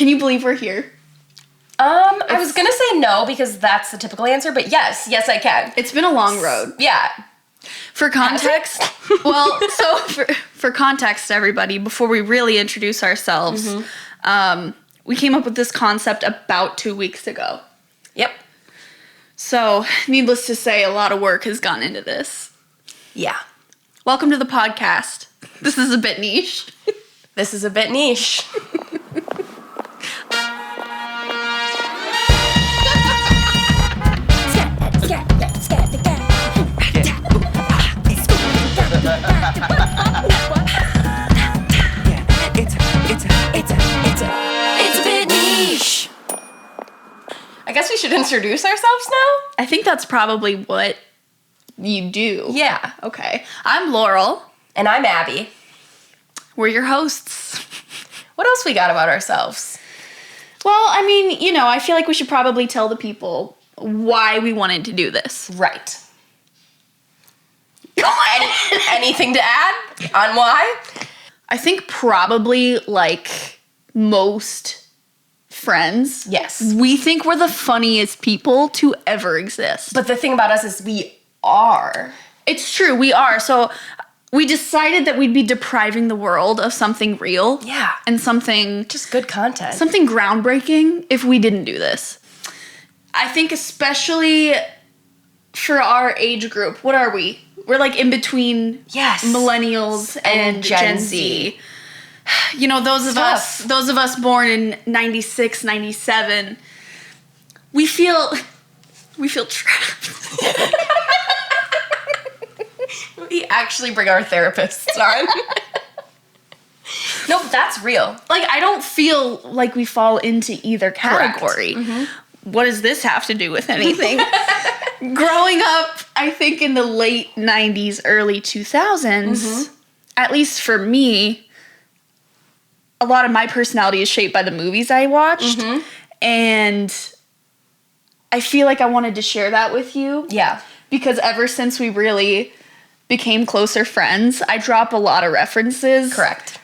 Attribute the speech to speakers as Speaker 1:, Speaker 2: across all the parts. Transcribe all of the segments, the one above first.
Speaker 1: Can you believe we're here?
Speaker 2: I was gonna say no because that's the typical answer, but yes, I can.
Speaker 1: It's been a long road.
Speaker 2: Yeah.
Speaker 1: For context, for context, everybody, before we really introduce ourselves, we came up with this concept about 2 weeks ago.
Speaker 2: Yep.
Speaker 1: So, needless to say, a lot of work has gone into this.
Speaker 2: Yeah.
Speaker 1: Welcome to the podcast. This is a bit niche.
Speaker 2: This is a bit niche. It's a bit niche. I guess we should introduce ourselves now?
Speaker 1: I think that's probably what you do.
Speaker 2: Yeah.
Speaker 1: Okay. I'm Laurel.
Speaker 2: And I'm Abby.
Speaker 1: We're your hosts.
Speaker 2: What else we got about ourselves?
Speaker 1: Well, I mean, I feel like we should probably tell the people why we wanted to do this.
Speaker 2: Right. Anything to add on why?
Speaker 1: I think probably like most friends.
Speaker 2: Yes.
Speaker 1: We think we're the funniest people to ever exist.
Speaker 2: But the thing about us is we are.
Speaker 1: It's true, we are. So we decided that we'd be depriving the world of something real.
Speaker 2: Yeah.
Speaker 1: And something...
Speaker 2: Just good content.
Speaker 1: Something groundbreaking if we didn't do this. I think especially for our age group, what are we? We're like in between millennials and Gen Z. Those of us born in 96, 97, we feel trapped.
Speaker 2: We actually bring our therapists on. No, that's real.
Speaker 1: Like, I don't feel like we fall into either category. What does this have to do with anything? Growing up, I think in the late 90s, early 2000s, at least for me, a lot of my personality is shaped by the movies I watched. And I feel like I wanted to share that with you.
Speaker 2: Yeah.
Speaker 1: Because ever since we really became closer friends, I drop a lot of references.
Speaker 2: Correct.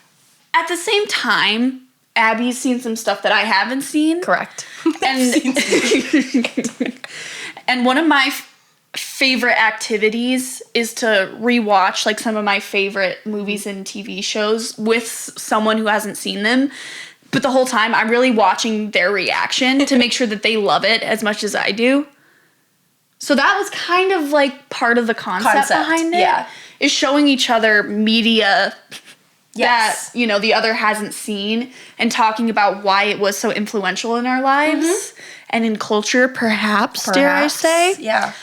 Speaker 1: At the same time, Abby's seen some stuff that I haven't seen.
Speaker 2: Correct.
Speaker 1: And one of my favorite activities is to rewatch like some of my favorite movies and TV shows with someone who hasn't seen them. But the whole time, I'm really watching their reaction to make sure that they love it as much as I do. So that was kind of like part of the concept behind it.
Speaker 2: Yeah.
Speaker 1: Is showing each other media
Speaker 2: Yes.
Speaker 1: that, the other hasn't seen and talking about why it was so influential in our lives and in culture, perhaps, dare I say.
Speaker 2: Yeah.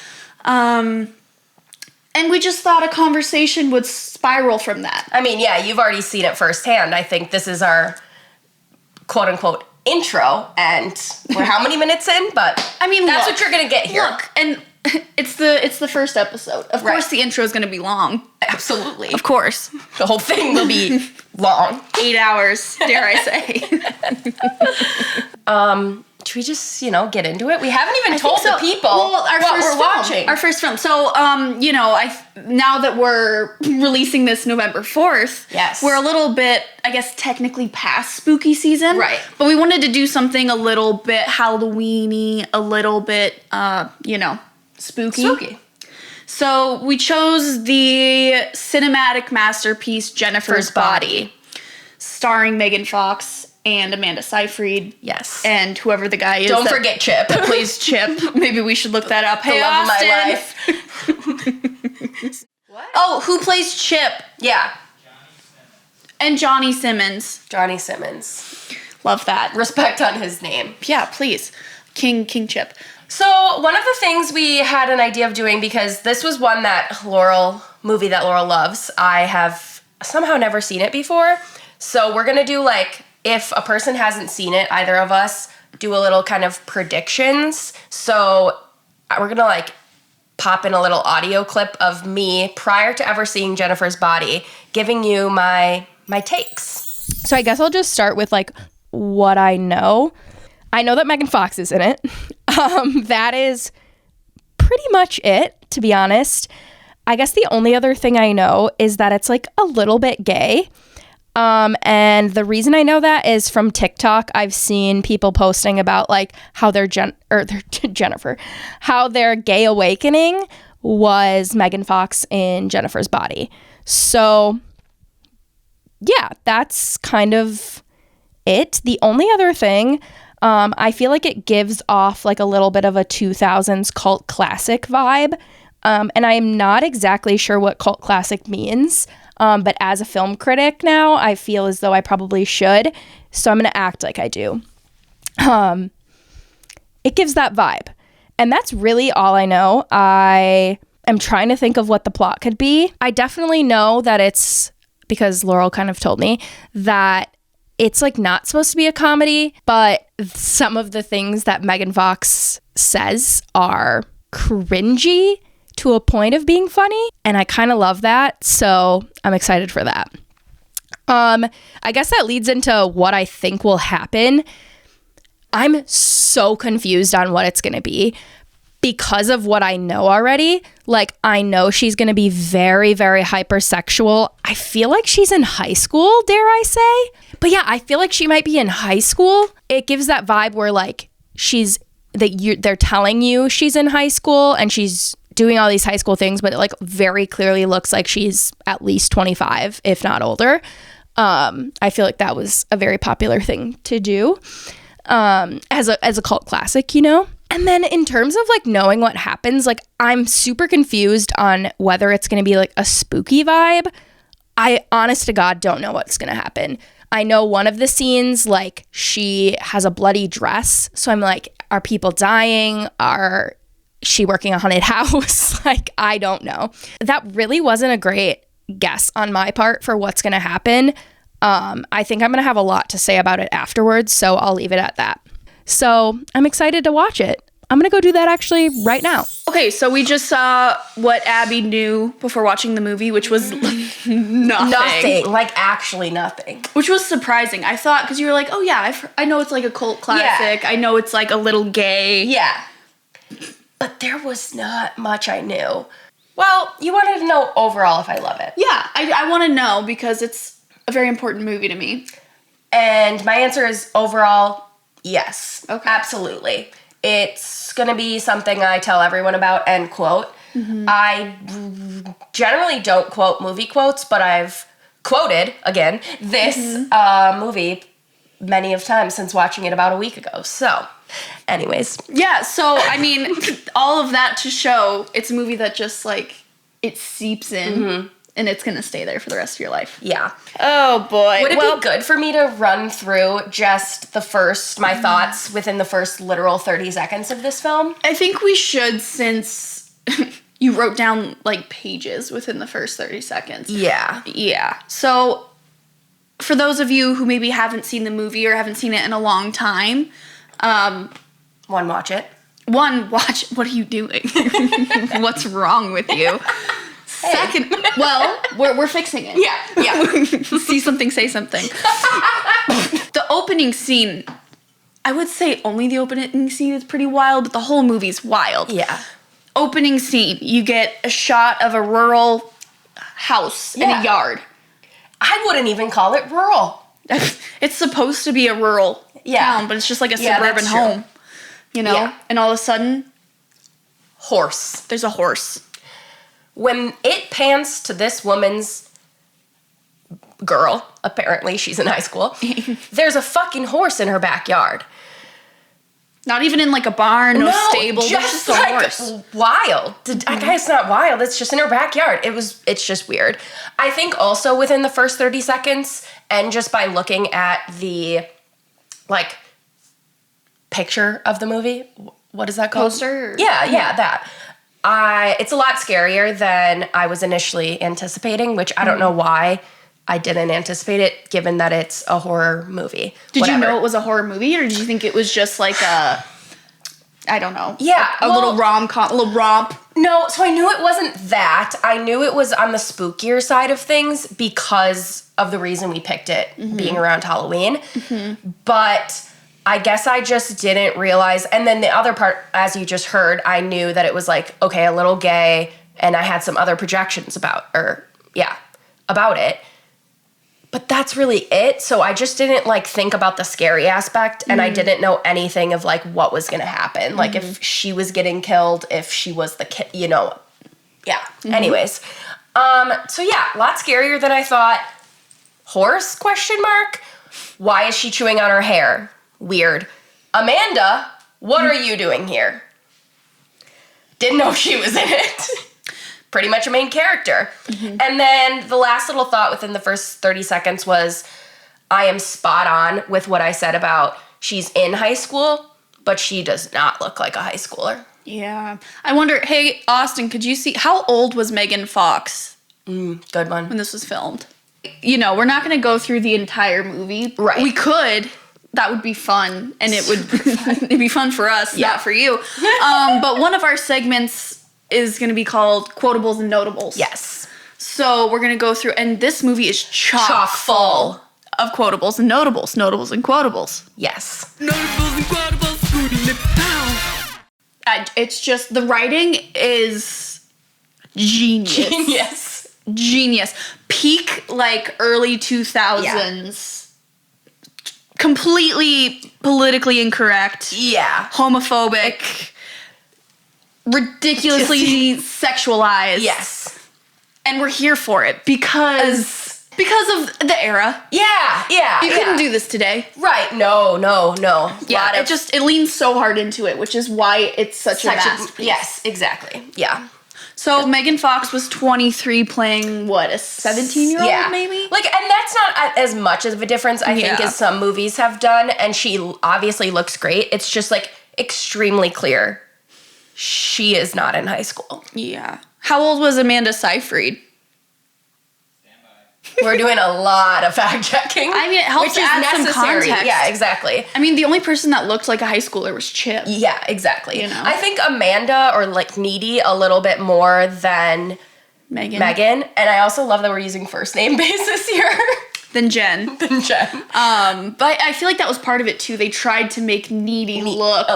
Speaker 1: And we just thought a conversation would spiral from that.
Speaker 2: I mean, yeah, you've already seen it firsthand. I think this is our quote-unquote intro, and we're how many minutes in? But
Speaker 1: I mean,
Speaker 2: that's what you're going to get here.
Speaker 1: Look, and it's the first episode. Of course the intro is going to be long.
Speaker 2: Absolutely.
Speaker 1: Of course.
Speaker 2: The whole thing will be long.
Speaker 1: 8 hours, dare I say.
Speaker 2: Should we just, get into it? We haven't even told the people what we're watching.
Speaker 1: Our first film. So, now that we're releasing this November 4th,
Speaker 2: yes,
Speaker 1: we're a little bit, I guess, technically past spooky season.
Speaker 2: Right.
Speaker 1: But we wanted to do something a little bit Halloween-y, a little bit, spooky. So we chose the cinematic masterpiece Jennifer's Body, starring Megan Fox and Amanda Seyfried.
Speaker 2: Yes.
Speaker 1: And whoever the guy is.
Speaker 2: Don't forget Chip.
Speaker 1: That plays Chip. Maybe we should look that up. Hey,
Speaker 2: the love
Speaker 1: Austin.
Speaker 2: of my life. What?
Speaker 1: Oh, who plays Chip?
Speaker 2: Yeah.
Speaker 1: And Johnny Simmons.
Speaker 2: Johnny Simmons.
Speaker 1: Love that.
Speaker 2: Respect on his name.
Speaker 1: Yeah, please. King Chip.
Speaker 2: So one of the things we had an idea of doing, because this was one movie that Laurel loves, I have somehow never seen it before. So we're going to do if a person hasn't seen it, either of us, do a little kind of predictions. So we're going to pop in a little audio clip of me prior to ever seeing Jennifer's Body, giving you my takes.
Speaker 3: So I guess I'll just start with what I know. I know that Megan Fox is in it. That is pretty much it, to be honest. I guess the only other thing I know is that it's a little bit gay. And the reason I know that is from TikTok. I've seen people posting about like how their Jennifer, how their gay awakening was Megan Fox in Jennifer's body. So yeah, that's kind of it. The only other thing, I feel like it gives off like a little bit of a 2000s cult classic vibe. And I'm not exactly sure what cult classic means. But as a film critic now, I feel as though I probably should. So I'm going to act like I do. It gives that vibe. And that's really all I know. I am trying to think of what the plot could be. I definitely know that it's, because Laurel kind of told me, that it's like not supposed to be a comedy, but some of the things that Megan Fox says are cringy to a point of being funny, and I kind of love that, so I'm excited for that. I guess that leads into what I think will happen. I'm so confused on what it's going to be because of what I know already. Like, I know she's going to be very, very hypersexual. I feel like she's in high school, dare I say? But yeah, I feel like she might be in high school. It gives that vibe where like they're telling you she's in high school and she's doing all these high school things, but it like very clearly looks like she's at least 25, if not older. I feel like that was a very popular thing to do as a cult classic, you know? And then in terms of like knowing what happens, like I'm super confused on whether it's going to be like a spooky vibe. I honest to God don't know what's going to happen. I know one of the scenes, like she has a bloody dress. So I'm like, are people dying? Are she working a haunted house? Like, I don't know. That really wasn't a great guess on my part for what's going to happen. I think I'm going to have a lot to say about it afterwards, so I'll leave it at that. So I'm excited to watch it. I'm going to go do that actually right now.
Speaker 1: Okay, so we just saw what Abby knew before watching the movie, which was nothing.
Speaker 2: Nothing. Like, actually nothing.
Speaker 1: Which was surprising. I thought, because you were like, oh yeah, I know it's like a cult classic. Yeah. I know it's like a little gay.
Speaker 2: Yeah. But there was not much I knew. Well, you wanted to know overall if I love it.
Speaker 1: Yeah, I want to know because it's a very important movie to me.
Speaker 2: And my answer is overall, yes.
Speaker 1: Okay.
Speaker 2: Absolutely. It's going to be something I tell everyone about and quote. Mm-hmm. I generally don't quote movie quotes, but I've quoted, again, this movie many of times since watching it about a week ago. So, anyways.
Speaker 1: Yeah, so, I mean, all of that to show it's a movie that just, like, it seeps in, and it's going to stay there for the rest of your life.
Speaker 2: Yeah.
Speaker 1: Oh, boy.
Speaker 2: Would it be good for me to run through just my thoughts within the first literal 30 seconds of this film?
Speaker 1: I think we should, since you wrote down, like, pages within the first 30 seconds.
Speaker 2: Yeah.
Speaker 1: Yeah. So, for those of you who maybe haven't seen the movie or haven't seen it in a long time,
Speaker 2: watch it.
Speaker 1: What are you doing? What's wrong with you? Hey. Second, well, we're fixing it.
Speaker 2: Yeah.
Speaker 1: See something, say something. The opening scene, I would say only the opening scene is pretty wild, but the whole movie's wild.
Speaker 2: Yeah.
Speaker 1: Opening scene, you get a shot of a rural house in a yard. I
Speaker 2: wouldn't even call it rural.
Speaker 1: It's supposed to be a rural town, but it's just like a suburban home, you know? Yeah. And all of a sudden, there's a horse.
Speaker 2: When it pans to this woman's girl, apparently she's in high school, there's a fucking horse in her backyard.
Speaker 1: Not even in like a barn, no stable, just like a horse.
Speaker 2: Wild. I guess it's not wild, it's just in her backyard. It's just weird. I think also within the first 30 seconds, and just by looking at the, like, picture of the movie, what is that called?
Speaker 1: Poster?
Speaker 2: Yeah, that. It's a lot scarier than I was initially anticipating, which I don't know why I didn't anticipate it, given that it's a horror movie.
Speaker 1: Did you know it was a horror movie, or did you think it was just like a, I don't know, a little rom-com, a little romp?
Speaker 2: No, so I knew it wasn't that. I knew it was on the spookier side of things because of the reason we picked it, being around Halloween. Mm-hmm. But I guess I just didn't realize, and then the other part, as you just heard, I knew that it was like, okay, a little gay, and I had some other projections about it. But that's really it. So I just didn't like think about the scary aspect, and I didn't know anything of like what was gonna happen. Like if she was getting killed, if she was the kid, you know. Yeah. Anyways. So yeah, a lot scarier than I thought. Horse, question mark? Why is she chewing on her hair? Weird. Amanda, what are you doing here? Didn't know she was in it. Pretty much a main character. And then the last little thought within the first 30 seconds was, I am spot on with what I said about she's in high school, but she does not look like a high schooler.
Speaker 1: Yeah. I wonder, hey, Austin, could you see, how old was Megan Fox?
Speaker 2: Good one.
Speaker 1: When this was filmed? You know, we're not going to go through the entire movie.
Speaker 2: Right.
Speaker 1: We could. That would be fun. And it would it'd be fun for us, not for you. But one of our segments is going to be called Quotables and Notables.
Speaker 2: Yes.
Speaker 1: So we're going to go through, and this movie is chock full of quotables and notables. Notables and quotables.
Speaker 2: Yes.
Speaker 1: Notables and quotables. It's just, the writing is genius. Genius. Peak, like, early 2000s. Yeah. Completely politically incorrect.
Speaker 2: Yeah.
Speaker 1: Homophobic. Ridiculously sexualized.
Speaker 2: Yes.
Speaker 1: And we're here for it because of the era.
Speaker 2: Yeah.
Speaker 1: You couldn't do this today.
Speaker 2: Right. No.
Speaker 1: Yeah, it leans so hard into it, which is why it's such a masterpiece.
Speaker 2: Yes, exactly. Yeah.
Speaker 1: So Megan Fox was 23 playing, what, a 17-year-old maybe?
Speaker 2: Like, and that's not as much of a difference, I think, as some movies have done. And she obviously looks great. It's just, like, extremely clear she is not in high school.
Speaker 1: Yeah. How old was Amanda Seyfried?
Speaker 2: We're doing a lot of fact checking.
Speaker 1: I mean, it helps to add some context.
Speaker 2: Yeah, exactly.
Speaker 1: I mean, the only person that looked like a high schooler was Chip.
Speaker 2: Yeah, exactly.
Speaker 1: You know?
Speaker 2: I think Amanda, or like Needy, a little bit more than Megan. And I also love that we're using first name basis here.
Speaker 1: Than Jen.
Speaker 2: But
Speaker 1: I feel like that was part of it too. They tried to make Needy look.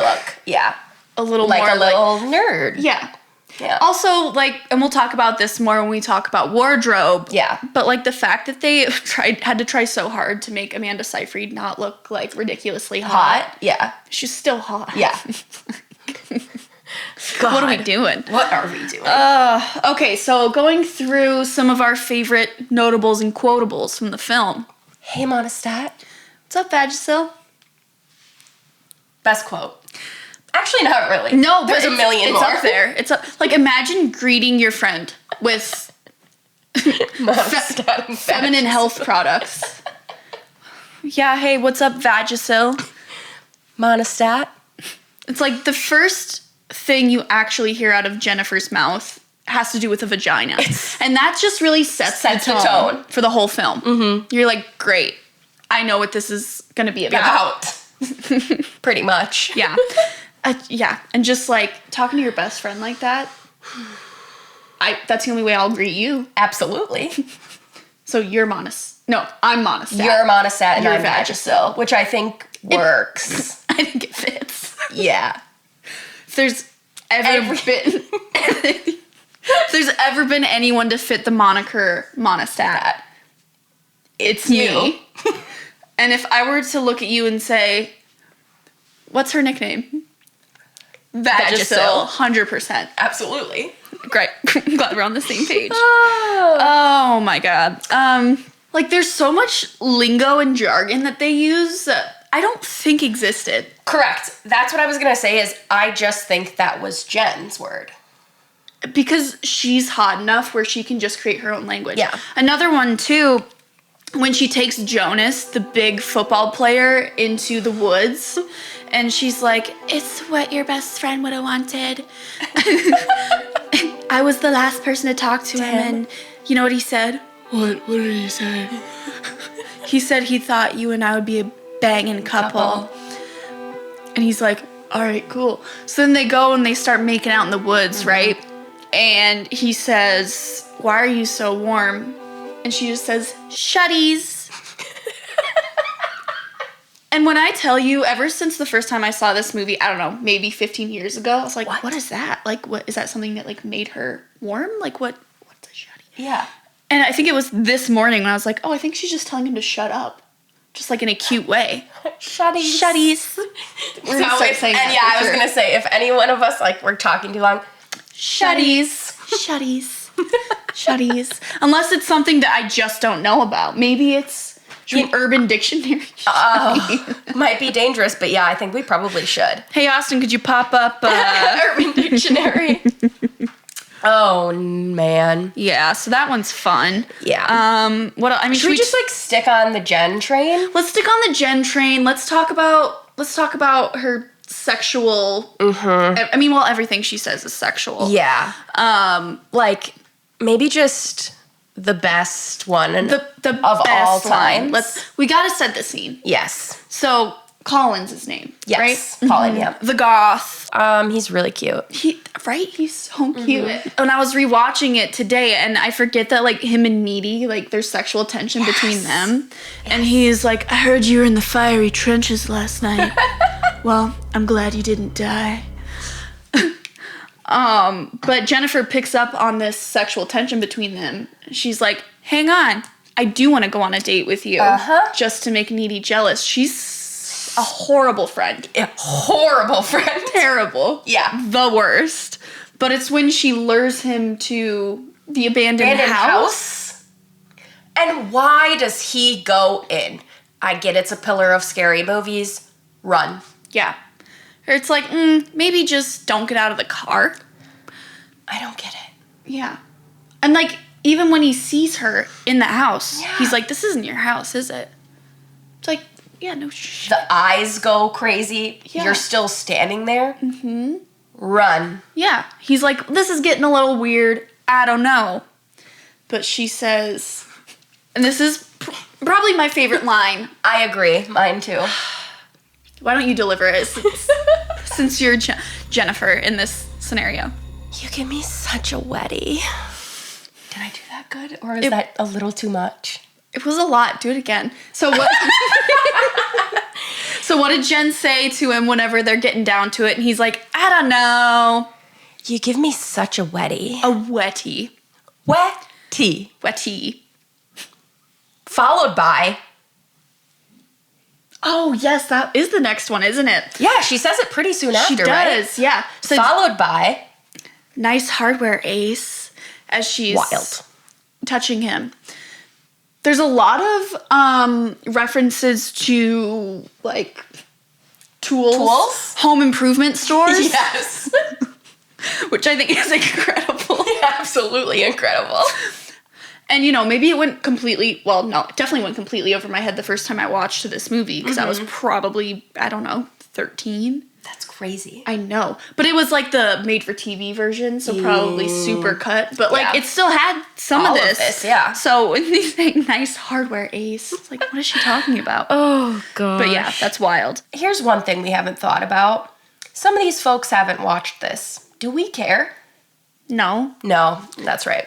Speaker 2: Yeah.
Speaker 1: A little
Speaker 2: like
Speaker 1: more
Speaker 2: a little nerd.
Speaker 1: Yeah.
Speaker 2: Yeah.
Speaker 1: Also, like, and we'll talk about this more when we talk about wardrobe.
Speaker 2: Yeah.
Speaker 1: But, like, the fact that they had to try so hard to make Amanda Seyfried not look, like, ridiculously hot.
Speaker 2: Yeah.
Speaker 1: She's still hot.
Speaker 2: Yeah.
Speaker 1: God. What are we doing?
Speaker 2: What are we doing?
Speaker 1: Okay, so going through some of our favorite notables and quotables from the film.
Speaker 2: Hey, Monistat.
Speaker 1: What's up, Vagisil?
Speaker 2: Best quote. Actually, not really.
Speaker 1: No,
Speaker 2: there's a million more.
Speaker 1: It's up there. It's up. Like, imagine greeting your friend with feminine health products. Yeah, hey, what's up, Vagisil?
Speaker 2: Monistat.
Speaker 1: It's like the first thing you actually hear out of Jennifer's mouth has to do with a vagina. And that just really sets the tone for the whole film. Mm-hmm. You're like, great. I know what this is going to be about.
Speaker 2: Pretty much.
Speaker 1: Yeah. Yeah, and just, like, talking to your best friend like that, that's the only way I'll greet you.
Speaker 2: Absolutely.
Speaker 1: So you're I'm Monistat.
Speaker 2: You're Monistat and I'm Vagisil, which I think works.
Speaker 1: I think it fits.
Speaker 2: Yeah.
Speaker 1: If there's ever been anyone to fit the moniker Monistat, it's me. And if I were to look at you and say, what's her nickname? Vagisil, 100%.
Speaker 2: Absolutely.
Speaker 1: Great. I'm glad we're on the same page. Oh my God. Like, there's so much lingo and jargon that they use that I don't think existed.
Speaker 2: Correct. That's what I was going to say is I just think that was Jen's word.
Speaker 1: Because she's hot enough where she can just create her own language.
Speaker 2: Yeah.
Speaker 1: Another one, too, when she takes Jonas, the big football player, into the woods, and she's like, it's what your best friend would have wanted. I was the last person to talk to him, and you know what he said? What did he say? He said he thought you and I would be a banging couple. And he's like, all right, cool. So then they go and they start making out in the woods, right? And he says, why are you so warm? And she just says, shutties. And when I tell you, ever since the first time I saw this movie, I don't know, maybe 15 years ago, I was like, what is that? Like, what is that something that, like, made her warm? Like, what's a shutty?
Speaker 2: Yeah.
Speaker 1: And I think it was this morning when I was like, oh, I think she's just telling him to shut up. Just like in a cute way.
Speaker 2: Shutties.
Speaker 1: Shutties. We're gonna start saying that
Speaker 2: I
Speaker 1: for
Speaker 2: was
Speaker 1: sure.
Speaker 2: going to say, if any one of us, like, we're talking too long, shutties.
Speaker 1: Shutties. Shutties. Unless it's something that I just don't know about. Maybe it's from Urban Dictionary.
Speaker 2: Might be dangerous, but yeah, I think we probably should.
Speaker 1: Hey, Austin, could you pop up
Speaker 2: Urban Dictionary. Oh, man.
Speaker 1: Yeah, so that one's fun.
Speaker 2: Yeah.
Speaker 1: What else? I mean,
Speaker 2: Should we just, like, stick on the Jen train?
Speaker 1: let's stick on the Jen train. Let's talk about her sexual. I mean, well, everything she says is sexual.
Speaker 2: Yeah. Like, maybe just the best one
Speaker 1: The
Speaker 2: of
Speaker 1: best
Speaker 2: all time.
Speaker 1: line. We gotta set the scene.
Speaker 2: Yes.
Speaker 1: So Colin's his name,
Speaker 2: Yes.
Speaker 1: right?
Speaker 2: Colin, yeah.
Speaker 1: The goth.
Speaker 2: He's really cute.
Speaker 1: He's so cute. When I was rewatching it today, and I forget that like him and Needy, like there's sexual tension between them, and he's like, "I heard you were in the fiery trenches last night. Well, I'm glad you didn't die." But Jennifer picks up on this sexual tension between them. She's like, "Hang on, I do want to go on a date with you, just to make Needy jealous." She's a horrible friend.
Speaker 2: A horrible friend.
Speaker 1: Terrible.
Speaker 2: Yeah.
Speaker 1: The worst. But it's when she lures him to the abandoned house.
Speaker 2: And why does he go in? I get it's a pillar of scary movies. Run.
Speaker 1: Yeah. Or it's like, maybe just don't get out of the car.
Speaker 2: I don't get it.
Speaker 1: Yeah. And like, even when he sees her in the house, he's like, this isn't your house, is it? It's like, yeah, no shit.
Speaker 2: The eyes go crazy.
Speaker 1: Yeah.
Speaker 2: You're still standing there. Run.
Speaker 1: Yeah. He's like, this is getting a little weird. I don't know. But she says, and this is probably my favorite line.
Speaker 2: I agree. Mine too.
Speaker 1: Why don't you deliver it since you're Jennifer in this scenario?
Speaker 2: You give me such a wetty. Did I do that good? Or is that a little too much?
Speaker 1: It was a lot. Do it again. So what? So what did Jen say to him whenever they're getting down to it? And he's like, I don't know.
Speaker 2: You give me such a wetty.
Speaker 1: A wetty.
Speaker 2: Wetty.
Speaker 1: Wetty.
Speaker 2: Followed by...
Speaker 1: Oh, yes, that is the next one, isn't it?
Speaker 2: Yeah, she says it pretty soon after,
Speaker 1: She does,
Speaker 2: right?
Speaker 1: yeah. So
Speaker 2: Followed by...
Speaker 1: nice hardware ace as she's
Speaker 2: wild.
Speaker 1: Touching him. There's a lot of references to like tools? Home improvement stores.
Speaker 2: Yes.
Speaker 1: Which I think is incredible.
Speaker 2: Absolutely incredible.
Speaker 1: And you know, maybe it went completely, well, no, it definitely went completely over my head the first time I watched this movie because I was probably, I don't know, 13.
Speaker 2: That's crazy.
Speaker 1: I know. But it was like the made-for-TV version, so probably super cut. But like, it still had some
Speaker 2: All
Speaker 1: of this.
Speaker 2: Yeah.
Speaker 1: So when they say nice hardware ace, it's like, what is she talking about?
Speaker 2: Oh, God.
Speaker 1: But yeah, that's wild.
Speaker 2: Here's one thing we haven't thought about. Some of these folks haven't watched this. Do we care?
Speaker 1: No.
Speaker 2: No, that's right.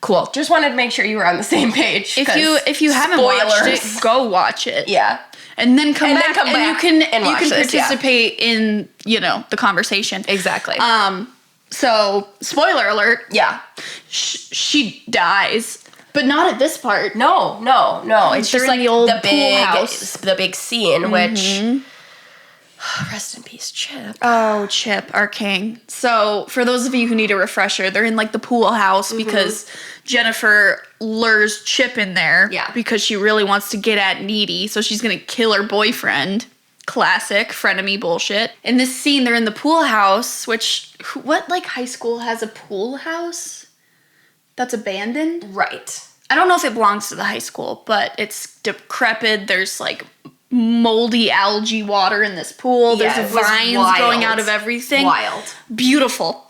Speaker 2: Cool. Just wanted to make sure you were on the same page.
Speaker 1: If you haven't watched it, go watch it.
Speaker 2: Yeah.
Speaker 1: And then come back
Speaker 2: and
Speaker 1: you can
Speaker 2: watch this,
Speaker 1: participate in, you know, the conversation.
Speaker 2: Exactly.
Speaker 1: So, spoiler alert.
Speaker 2: Yeah.
Speaker 1: She dies, but not at this part.
Speaker 2: No. It's
Speaker 1: They're
Speaker 2: just
Speaker 1: in
Speaker 2: like
Speaker 1: the old
Speaker 2: the
Speaker 1: pool
Speaker 2: big
Speaker 1: house.
Speaker 2: the big scene, which rest in peace, Chip.
Speaker 1: Oh, Chip, our king. So, for those of you who need a refresher, they're in like the pool house because Jennifer lures Chip in there because she really wants to get at Needy, so she's gonna kill her boyfriend. Classic frenemy bullshit. In this scene, they're in the pool house, which, what like high school has a pool house that's abandoned?
Speaker 2: Right.
Speaker 1: I don't know if it belongs to the high school, but it's decrepit. There's like moldy algae water in this pool.
Speaker 2: Yeah,
Speaker 1: There's vines growing out of everything.
Speaker 2: Wild.
Speaker 1: Beautiful.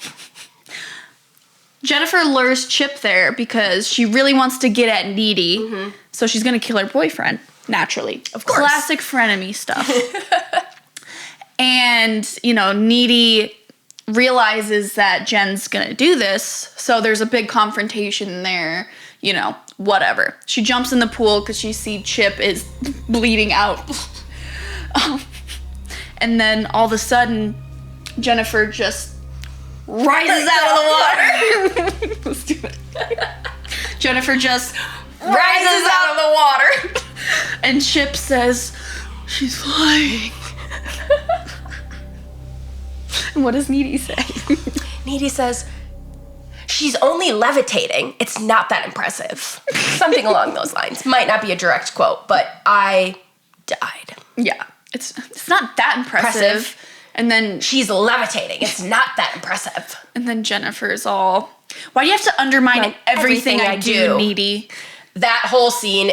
Speaker 1: Jennifer lures Chip there because she really wants to get at Needy, so she's gonna kill her boyfriend, naturally.
Speaker 2: Of course.
Speaker 1: Classic frenemy stuff. And, you know, Needy realizes that Jen's gonna do this, so there's a big confrontation there, you know, whatever. She jumps in the pool because she sees Chip is bleeding out. And then all of a sudden, Jennifer just rises out of the water. Let's do it. Jennifer just
Speaker 2: rises out of the water.
Speaker 1: And Chip says, she's flying. And what does Needy say?
Speaker 2: Needy says, she's only levitating. It's not that impressive. Something along those lines. Might not be a direct quote, but I died.
Speaker 1: Yeah. It's not that impressive. And then
Speaker 2: she's levitating. It's not that impressive.
Speaker 1: And then Jennifer's all, why do you have to undermine everything I do, Needy?
Speaker 2: That whole scene,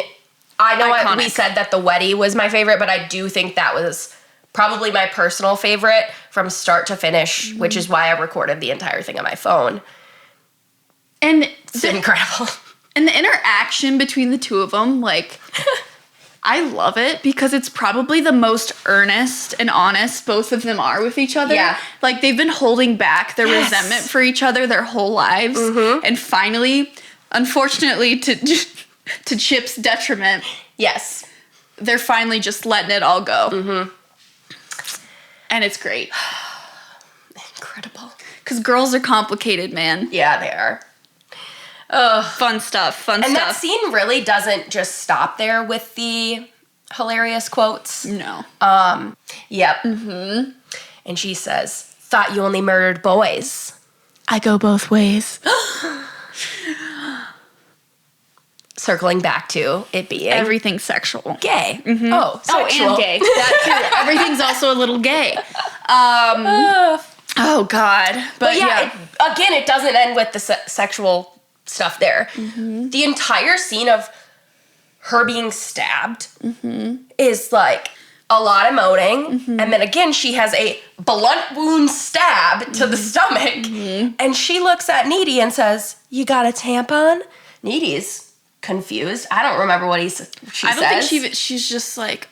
Speaker 2: I know we said that the Weddy was my favorite, but I do think that was probably my personal favorite from start to finish, which is why I recorded the entire thing on my phone.
Speaker 1: And
Speaker 2: it's incredible.
Speaker 1: And the interaction between the two of them, like, I love it because it's probably the most earnest and honest both of them are with each other.
Speaker 2: Yeah.
Speaker 1: Like, they've been holding back their resentment for each other their whole lives. Mm-hmm. And finally, unfortunately, to Chip's detriment,
Speaker 2: yes,
Speaker 1: they're finally just letting it all go. Mm-hmm. And it's great.
Speaker 2: Incredible.
Speaker 1: Because girls are complicated, man.
Speaker 2: Yeah, they are.
Speaker 1: Fun stuff.
Speaker 2: And that scene really doesn't just stop there with the hilarious quotes.
Speaker 1: No.
Speaker 2: Yep. Mm-hmm. And she says, thought you only murdered boys.
Speaker 1: I go both ways.
Speaker 2: Circling back to it being
Speaker 1: everything's sexual.
Speaker 2: Gay.
Speaker 1: Mm-hmm.
Speaker 2: Oh, sexual.
Speaker 1: And gay. That too. Everything's also a little gay. Oh, God.
Speaker 2: But yeah. It doesn't end with the sexual stuff there. Mm-hmm. The entire scene of her being stabbed is like a lot of moaning. Mm-hmm. And then again, she has a blunt wound stab to the stomach. Mm-hmm. And she looks at Needy and says, you got a tampon? Needy's confused. I don't remember what she says.
Speaker 1: I don't think she's just like...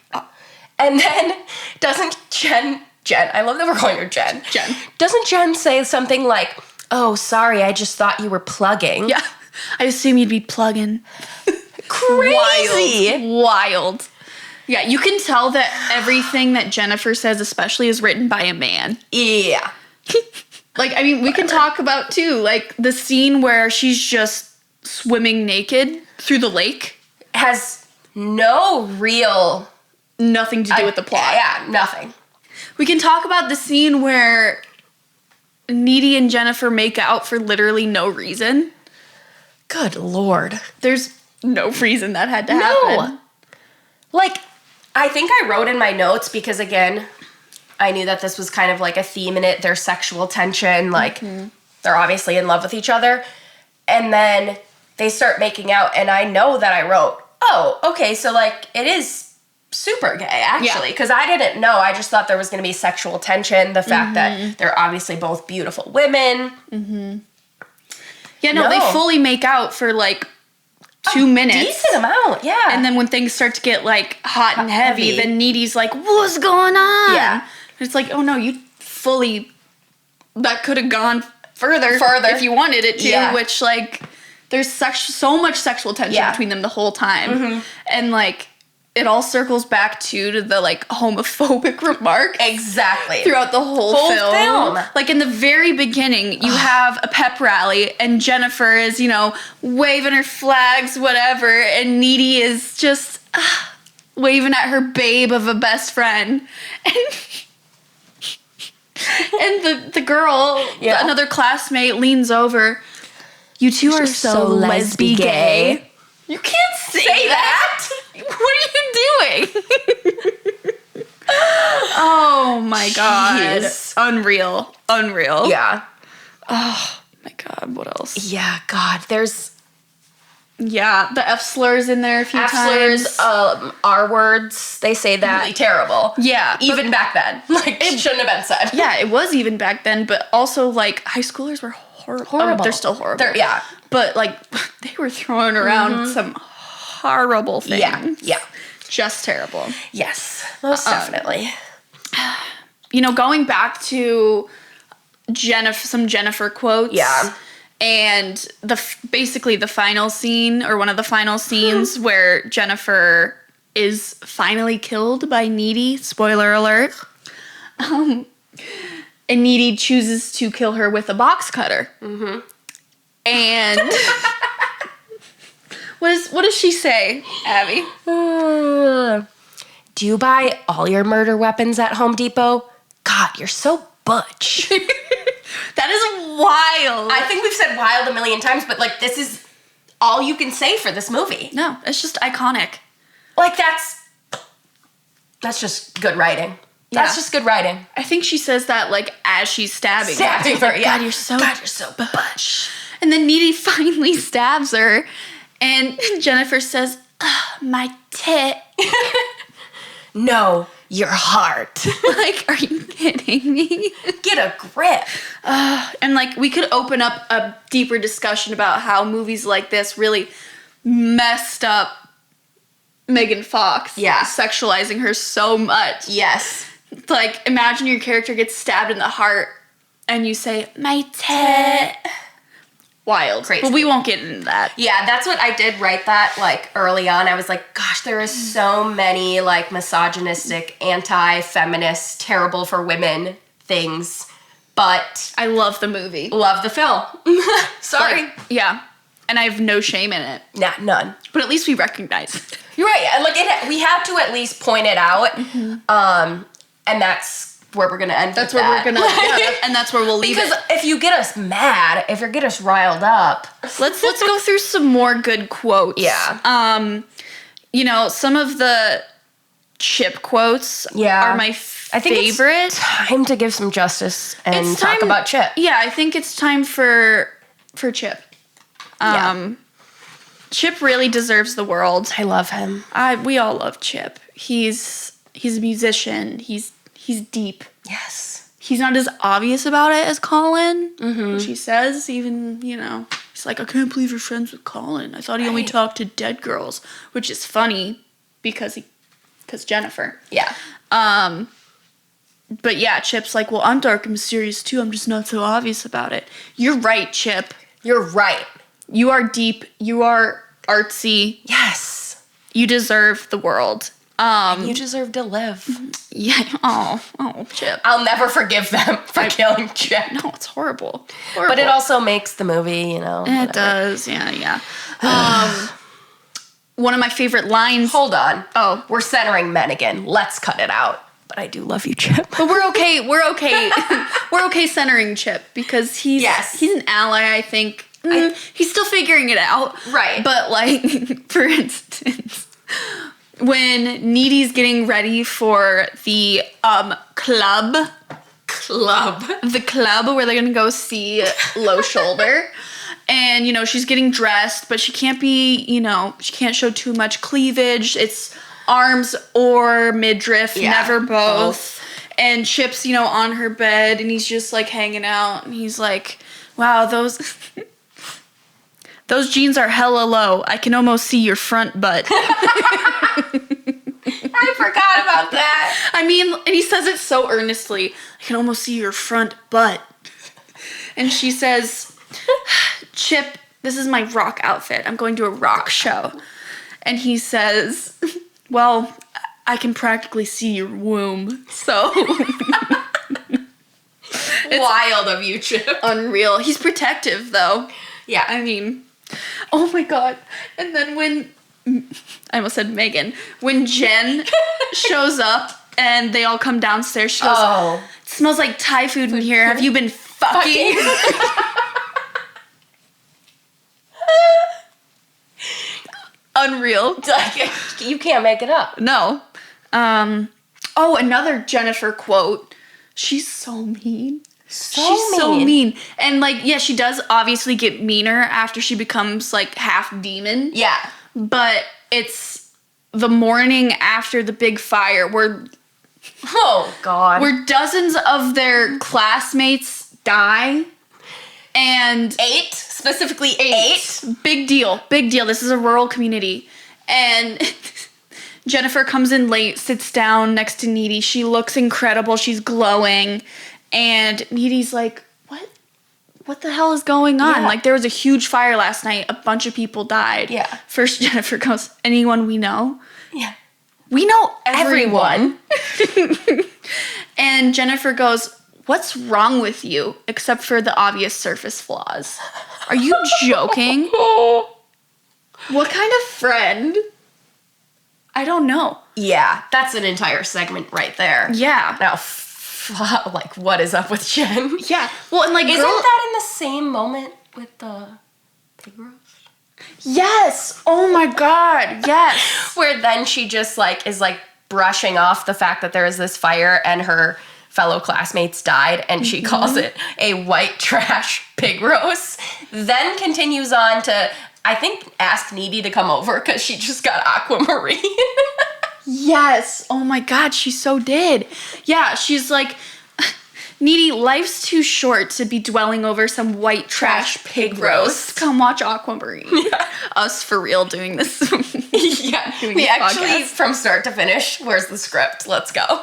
Speaker 2: And then doesn't Jen, I love that we're calling her Jen. Doesn't Jen say something like, oh, sorry, I just thought you were plugging.
Speaker 1: Yeah, I assume you'd be plugging.
Speaker 2: Crazy.
Speaker 1: Wild. Yeah, you can tell that everything that Jennifer says especially is written by a man.
Speaker 2: Yeah.
Speaker 1: Like, I mean, we can talk about, too, like, the scene where she's just swimming naked through the lake.
Speaker 2: Has no real...
Speaker 1: Nothing to do with the plot.
Speaker 2: Yeah, nothing.
Speaker 1: We can talk about the scene where Needy and Jennifer make out for literally no reason.
Speaker 2: Good Lord.
Speaker 1: There's no reason that had to happen.
Speaker 2: Like, I think I wrote in my notes because, again, I knew that this was kind of like a theme in it. There's sexual tension. Like, they're obviously in love with each other. And then they start making out, and I know that I wrote, oh, okay, so, like, it is super gay, actually, because I didn't know. I just thought there was going to be sexual tension, the fact that they're obviously both beautiful women.
Speaker 1: Mm-hmm. Yeah, no, they fully make out for, like, 2 minutes.
Speaker 2: Decent amount, yeah.
Speaker 1: And then when things start to get, like, hot and heavy, then Needy's like, what's going on?
Speaker 2: Yeah.
Speaker 1: And it's like, oh, no, you fully... That could have gone further if you wanted it to, which, like, there's so much sexual tension between them the whole time. Mm-hmm. And, like... It all circles back to the, like, homophobic remark.
Speaker 2: Exactly.
Speaker 1: Throughout the whole film. Like, in the very beginning, you have a pep rally, and Jennifer is, you know, waving her flags, whatever, and Needy is just waving at her babe of a best friend. And the girl, another classmate, leans over. You two are so lesbi gay. You can't say that. What are you doing? Oh my God.
Speaker 2: Jeez.
Speaker 1: Unreal.
Speaker 2: Yeah.
Speaker 1: Oh my God. What else?
Speaker 2: Yeah, God. There's...
Speaker 1: Yeah, the F slurs in there a few times.
Speaker 2: F slurs, R words. They say that. Really terrible.
Speaker 1: Yeah.
Speaker 2: Even back then. Like, it shouldn't have been said.
Speaker 1: Yeah, it was even back then, but also, like, high schoolers were horrible. Oh, they're still horrible.
Speaker 2: Yeah.
Speaker 1: But, like, they were throwing around some horrible things.
Speaker 2: Yeah.
Speaker 1: Just terrible.
Speaker 2: Yes, most definitely.
Speaker 1: You know, going back to some Jennifer quotes.
Speaker 2: Yeah.
Speaker 1: And basically the final scene, or one of the final scenes, where Jennifer is finally killed by Needy. Spoiler alert. And Needy chooses to kill her with a box cutter. Mm-hmm. And What does she say, Abby?
Speaker 2: Do you buy all your murder weapons at Home Depot? God, you're so butch.
Speaker 1: That is wild.
Speaker 2: I think we've said wild a million times, but like this is all you can say for this movie.
Speaker 1: No, it's just iconic.
Speaker 2: Like that's just good writing. That's just good writing.
Speaker 1: I think she says that like as she's stabbing her.
Speaker 2: Her, yeah.
Speaker 1: God, you're so
Speaker 2: butch.
Speaker 1: And then Needy finally stabs her, and Jennifer says, "My tit."
Speaker 2: No, your heart.
Speaker 1: Like, are you kidding me?
Speaker 2: Get a grip.
Speaker 1: And like, we could open up a deeper discussion about how movies like this really messed up Megan Fox.
Speaker 2: Yeah.
Speaker 1: Sexualizing her so much.
Speaker 2: Yes.
Speaker 1: Like, imagine your character gets stabbed in the heart and you say, "My tit." Wild.
Speaker 2: Crazy.
Speaker 1: But we won't get into that.
Speaker 2: Yeah, that's what I did write that, like, early on. I was like, gosh, there is so many, like, misogynistic, anti-feminist, terrible for women things. But
Speaker 1: I love the movie.
Speaker 2: love the film. Sorry.
Speaker 1: Like, yeah. And I have no shame in it.
Speaker 2: Nah, none.
Speaker 1: But at least we recognize it.
Speaker 2: You're right. Like, we had to at least point it out. And that's where we're gonna end.
Speaker 1: That's
Speaker 2: with
Speaker 1: where
Speaker 2: that.
Speaker 1: we're gonna, and that's where we'll leave
Speaker 2: because
Speaker 1: it.
Speaker 2: if you get us mad, if you get us riled up,
Speaker 1: Let's go through some more good quotes.
Speaker 2: Yeah.
Speaker 1: You know, some of the Chip quotes
Speaker 2: Yeah.
Speaker 1: are my
Speaker 2: I think
Speaker 1: favorite.
Speaker 2: it's time to give some justice and
Speaker 1: It's
Speaker 2: talk
Speaker 1: time-
Speaker 2: about Chip.
Speaker 1: Yeah, I think it's time for Chip.
Speaker 2: Yeah.
Speaker 1: Chip really deserves the world.
Speaker 2: I love him.
Speaker 1: We all love Chip. He's a musician. He's deep.
Speaker 2: Yes.
Speaker 1: He's not as obvious about it as Colin, which he says. Even, you know, he's like, "I can't believe you're friends with Colin. I thought he only
Speaker 2: Right.
Speaker 1: talked to dead girls," which is funny because Jennifer.
Speaker 2: Yeah.
Speaker 1: But yeah, Chip's like, "Well, I'm dark and mysterious too. I'm just not so obvious about it." You're right, Chip.
Speaker 2: You're right.
Speaker 1: You are deep. You are artsy.
Speaker 2: Yes.
Speaker 1: You deserve the world.
Speaker 2: You deserve to live.
Speaker 1: Yeah. Oh, Chip.
Speaker 2: I'll never forgive them for killing Chip.
Speaker 1: No, it's horrible.
Speaker 2: But it also makes the movie, you know.
Speaker 1: It
Speaker 2: whatever.
Speaker 1: does. Yeah. One of my favorite lines.
Speaker 2: Hold on.
Speaker 1: Oh.
Speaker 2: We're centering men again. Let's cut it out. But I do love you, Chip.
Speaker 1: But we're okay. We're okay. We're okay centering Chip because he's an ally. I think he's still figuring it out.
Speaker 2: Right.
Speaker 1: But like, for instance, when Needy's getting ready for the club where they're gonna go see Low Shoulder. And, you know, she's getting dressed, but she can't be, you know, she can't show too much cleavage. It's arms or midriff, never both. And Chip's, you know, on her bed, and he's just, like, hanging out. And he's like, "Wow, those jeans are hella low. I can almost see your front butt."
Speaker 2: I forgot about that.
Speaker 1: I mean, and he says it so earnestly. "I can almost see your front butt." And she says, "Chip, this is my rock outfit. I'm going to a rock show." And he says, "Well, I can practically see your womb." So
Speaker 2: Wild of you, Chip.
Speaker 1: unreal. He's protective, though.
Speaker 2: Yeah.
Speaker 1: I mean, oh my God. And then when, I almost said Megan, when Jen shows up and they all come downstairs, she goes,
Speaker 2: Oh.
Speaker 1: "It smells like Thai food in here. Have you been fucking?" Unreal.
Speaker 2: Like, you can't make it up.
Speaker 1: No. Oh, another Jennifer quote. She's so mean. She's so mean. And like, yeah, she does obviously get meaner after she becomes like half demon.
Speaker 2: Yeah.
Speaker 1: But it's the morning after the big fire where
Speaker 2: Oh, God.
Speaker 1: dozens of their classmates die. And
Speaker 2: 8? Specifically 8?
Speaker 1: Big deal. Big deal. This is a rural community. And Jennifer comes in late, sits down next to Needy. She looks incredible. She's glowing. And Needy's like, What the hell is going on?
Speaker 2: Yeah.
Speaker 1: Like, there was a huge fire last night. A bunch of people died.
Speaker 2: Yeah.
Speaker 1: First, Jennifer goes, "Anyone we know?"
Speaker 2: Yeah.
Speaker 1: "We know everyone."
Speaker 2: Everyone.
Speaker 1: And Jennifer goes, "What's wrong with you, except for the obvious surface flaws? Are you joking?" What kind of friend? I don't know.
Speaker 2: Yeah, that's an entire segment right there.
Speaker 1: Yeah.
Speaker 2: Now, like, what is up with Jen?
Speaker 1: Yeah. Well, and like,
Speaker 2: Isn't that in the same moment with the pig roast?
Speaker 1: Yes. Oh my God. Yes.
Speaker 2: Where then she just like is like brushing off the fact that there is this fire and her fellow classmates died, and she calls it a white trash pig roast. Then continues on to, I think, ask Needy to come over because she just got aquamarine.
Speaker 1: Yes. Oh my God. She so did. Yeah. She's like, Needy, life's too short to be dwelling over some white trash pig roast. Come watch Aquamarine. Yeah. Us for real doing this.
Speaker 2: Yeah. We actually, podcast. From start to finish, where's the script? Let's go.